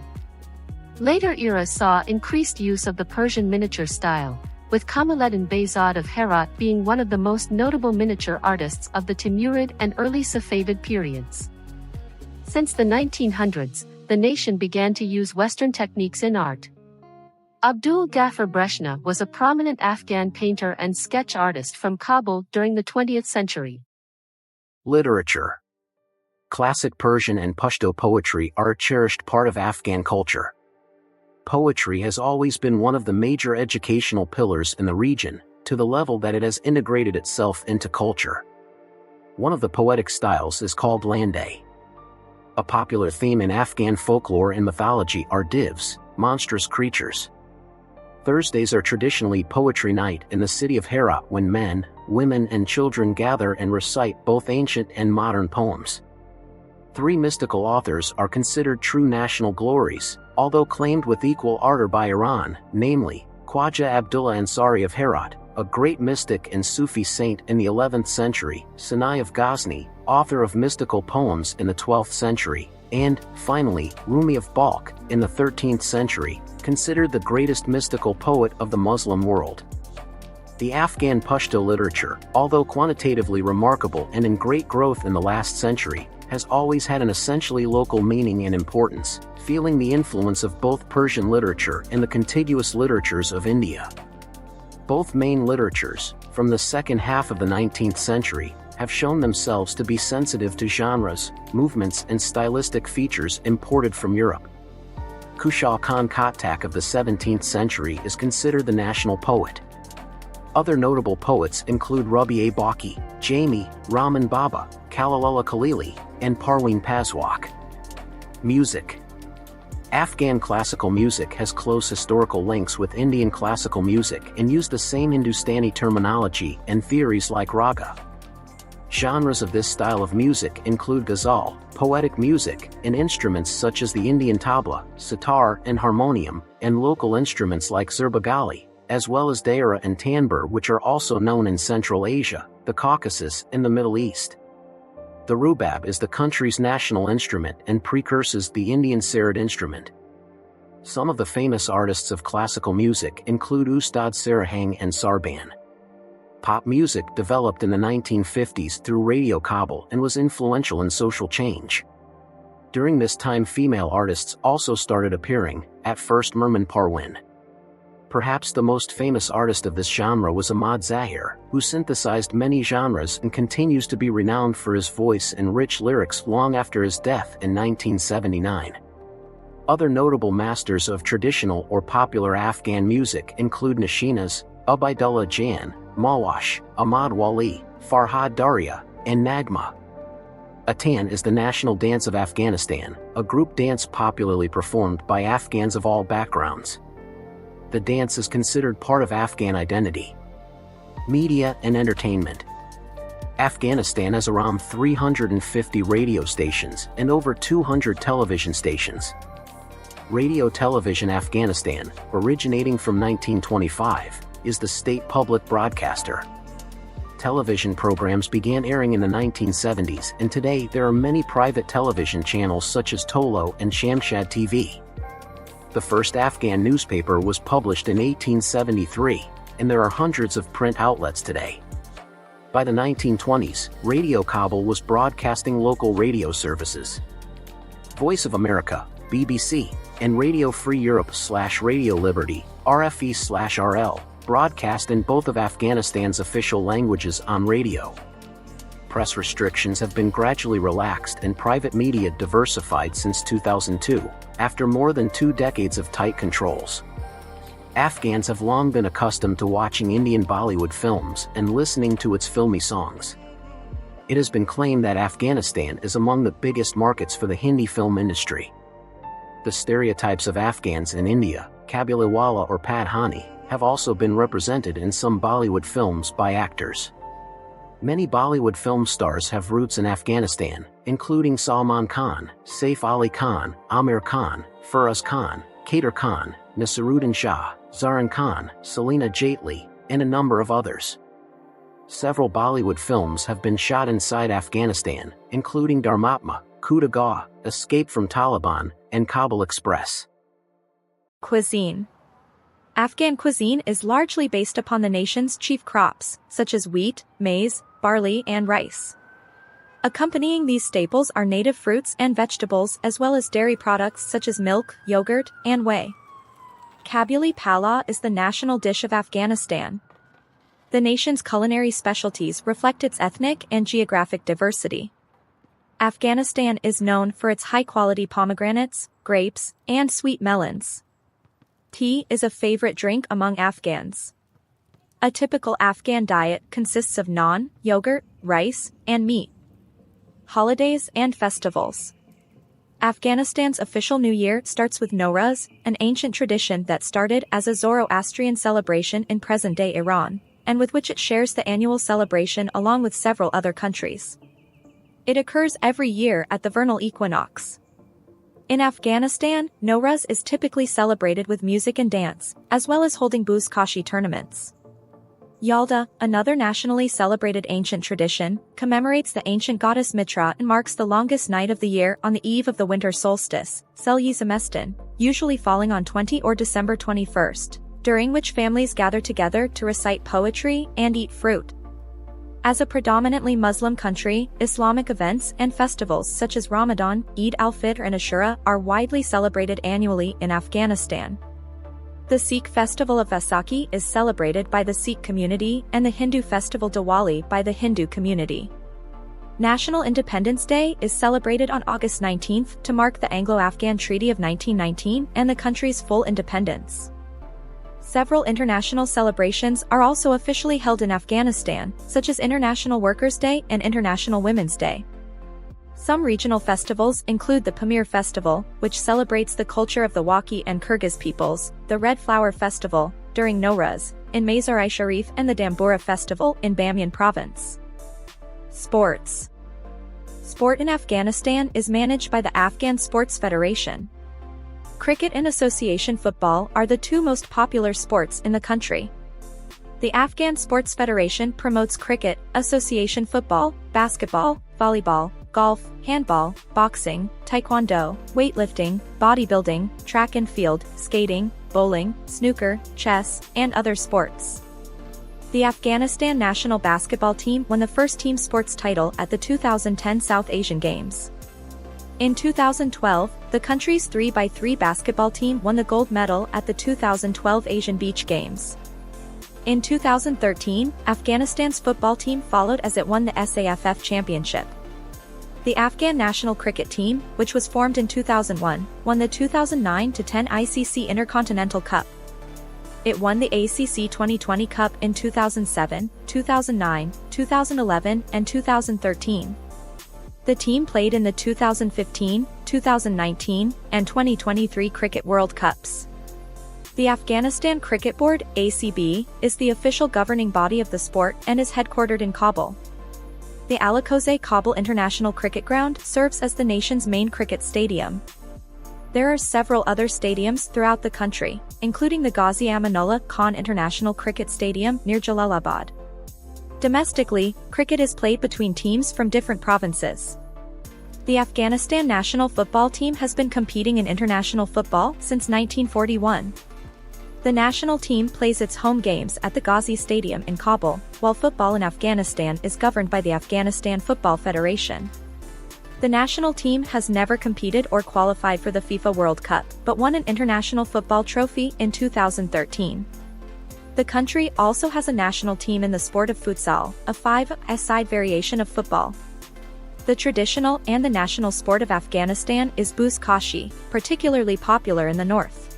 Later eras saw increased use of the Persian miniature style, with Kamaluddin Behzad of Herat being one of the most notable miniature artists of the Timurid and early Safavid periods. Since the 1900s, the nation began to use Western techniques in art. Abdul Ghaffar Breshna was a prominent Afghan painter and sketch artist from Kabul during the 20th century. Literature. Classic Persian and Pashto poetry are a cherished part of Afghan culture. Poetry has always been one of the major educational pillars in the region, to the level that it has integrated itself into culture. One of the poetic styles is called Landay. A popular theme in Afghan folklore and mythology are divs, monstrous creatures. Thursdays are traditionally poetry night in the city of Herat when men, women and children gather and recite both ancient and modern poems. 3 mystical authors are considered true national glories, although claimed with equal ardor by Iran, namely, Khwaja Abdullah Ansari of Herat, a great mystic and Sufi saint in the 11th century, Sinai of Ghazni, author of mystical poems in the 12th century, and, finally, Rumi of Balkh, in the 13th century, considered the greatest mystical poet of the Muslim world. The Afghan Pashto literature, although quantitatively remarkable and in great growth in the last century, has always had an essentially local meaning and importance, feeling the influence of both Persian literature and the contiguous literatures of India. Both main literatures, from the second half of the 19th century, have shown themselves to be sensitive to genres, movements and stylistic features imported from Europe. Kushal Khan Khattak of the 17th century is considered the national poet. Other notable poets include Rubiye Baki, Jami, Rahman Baba, Kalalullah Khalili, and Parveen Paswak. Music. Afghan classical music has close historical links with Indian classical music and use the same Hindustani terminology and theories like raga. Genres of this style of music include ghazal, poetic music, and instruments such as the Indian tabla, sitar, and harmonium, and local instruments like zurbagali, as well as daira and tanbur, which are also known in Central Asia, the Caucasus, and the Middle East. The rubab is the country's national instrument and precursors the Indian sarod instrument. Some of the famous artists of classical music include Ustad Sarahang and Sarban. Pop music developed in the 1950s through Radio Kabul and was influential in social change. During this time, female artists also started appearing, at first Merman Parwin. Perhaps the most famous artist of this genre was Ahmad Zahir, who synthesized many genres and continues to be renowned for his voice and rich lyrics long after his death in 1979. Other notable masters of traditional or popular Afghan music include Nashinaz, Ubaidullah Jan, Mawash, Ahmad Wali, Farhad Daria, and Nagma. Atan is the national dance of Afghanistan, a group dance popularly performed by Afghans of all backgrounds. The dance is considered part of Afghan identity. Media and entertainment. Afghanistan has around 350 radio stations and over 200 television stations. Radio Television Afghanistan, originating from 1925, is the state public broadcaster. Television programs began airing in the 1970s, and today there are many private television channels such as Polo and Shamshad TV. The first Afghan newspaper was published in 1873, and there are hundreds of print outlets today. By the 1920s, Radio Kabul was broadcasting local radio services. Voice of America, BBC, and Radio Free Europe/Radio Liberty, RFE/RL, broadcast in both of Afghanistan's official languages on radio. Press restrictions have been gradually relaxed and private media diversified since 2002, after more than 2 decades of tight controls. Afghans have long been accustomed to watching Indian Bollywood films and listening to its filmy songs. It has been claimed that Afghanistan is among the biggest markets for the Hindi film industry. The stereotypes of Afghans in India, Kabuliwala or Padhani, have also been represented in some Bollywood films by actors. Many Bollywood film stars have roots in Afghanistan, including Salman Khan, Saif Ali Khan, Amir Khan, Faraz Khan, Kader Khan, Nasiruddin Shah, Zaran Khan, Selina Jaitli, and a number of others. Several Bollywood films have been shot inside Afghanistan, including Dharmatma, Coup de Gaulle, Escape from Taliban, and Kabul Express. Cuisine. Afghan cuisine is largely based upon the nation's chief crops, such as wheat, maize, barley, and rice. Accompanying these staples are native fruits and vegetables as well as dairy products such as milk, yogurt, and whey. Kabuli palaw is the national dish of Afghanistan. The nation's culinary specialties reflect its ethnic and geographic diversity. Afghanistan is known for its high-quality pomegranates, grapes, and sweet melons. Tea is a favorite drink among Afghans. A typical Afghan diet consists of naan, yogurt, rice, and meat. Holidays and festivals. Afghanistan's official New Year starts with Nowruz, an ancient tradition that started as a Zoroastrian celebration in present-day Iran, and with which it shares the annual celebration along with several other countries. It occurs every year at the vernal equinox. In Afghanistan, Nowruz is typically celebrated with music and dance, as well as holding buzkashi tournaments. Yalda, another nationally celebrated ancient tradition, commemorates the ancient goddess Mitra and marks the longest night of the year on the eve of the winter solstice, Sel-Yizamestin, usually falling on 20 or December 21st, during which families gather together to recite poetry and eat fruit. As a predominantly Muslim country, Islamic events and festivals such as Ramadan, Eid al-Fitr and Ashura are widely celebrated annually in Afghanistan. The Sikh festival of Vaisakhi is celebrated by the Sikh community and the Hindu festival Diwali by the Hindu community. National Independence Day is celebrated on August 19th to mark the Anglo-Afghan Treaty of 1919 and the country's full independence. Several international celebrations are also officially held in Afghanistan, such as International Workers' Day and International Women's Day. Some regional festivals include the Pamir Festival, which celebrates the culture of the Wakhi and Kyrgyz peoples, the Red Flower Festival, during Nowruz, in Mazar-i-Sharif, and the Dambura Festival in Bamyan Province. Sports. Sport in Afghanistan is managed by the Afghan Sports Federation. Cricket and association football are the two most popular sports in the country. The Afghan Sports Federation promotes cricket, association football, basketball, volleyball, golf, handball, boxing, taekwondo, weightlifting, bodybuilding, track and field, skating, bowling, snooker, chess, and other sports. The Afghanistan national basketball team won the first team sports title at the 2010 South Asian Games. In 2012, the country's 3x3 basketball team won the gold medal at the 2012 Asian Beach Games. In 2013, Afghanistan's football team followed as it won the SAFF championship. The Afghan national cricket team, which was formed in 2001, won the 2009-10 ICC Intercontinental Cup. It won the ACC 2020 Cup in 2007, 2009, 2011, and 2013. The team played in the 2015, 2019, and 2023 Cricket World Cups. The Afghanistan Cricket Board, ACB, is the official governing body of the sport and is headquartered in Kabul. The Alakoze Kabul International Cricket Ground serves as the nation's main cricket stadium. There are several other stadiums throughout the country, including the Ghazi Amanullah Khan International Cricket Stadium near Jalalabad. Domestically, cricket is played between teams from different provinces. The Afghanistan national football team has been competing in international football since 1941. The national team plays its home games at the Ghazi Stadium in Kabul, while football in Afghanistan is governed by the Afghanistan Football Federation. The national team has never competed or qualified for the FIFA World Cup, but won an international football trophy in 2013. The country also has a national team in the sport of futsal, a five-a-side variation of football. The traditional and the national sport of Afghanistan is buzkashi, particularly popular in the north.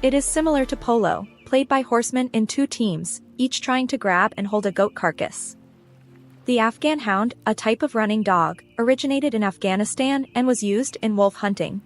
It is similar to polo, played by horsemen in two teams, each trying to grab and hold a goat carcass. The Afghan hound, a type of running dog, originated in Afghanistan and was used in wolf hunting.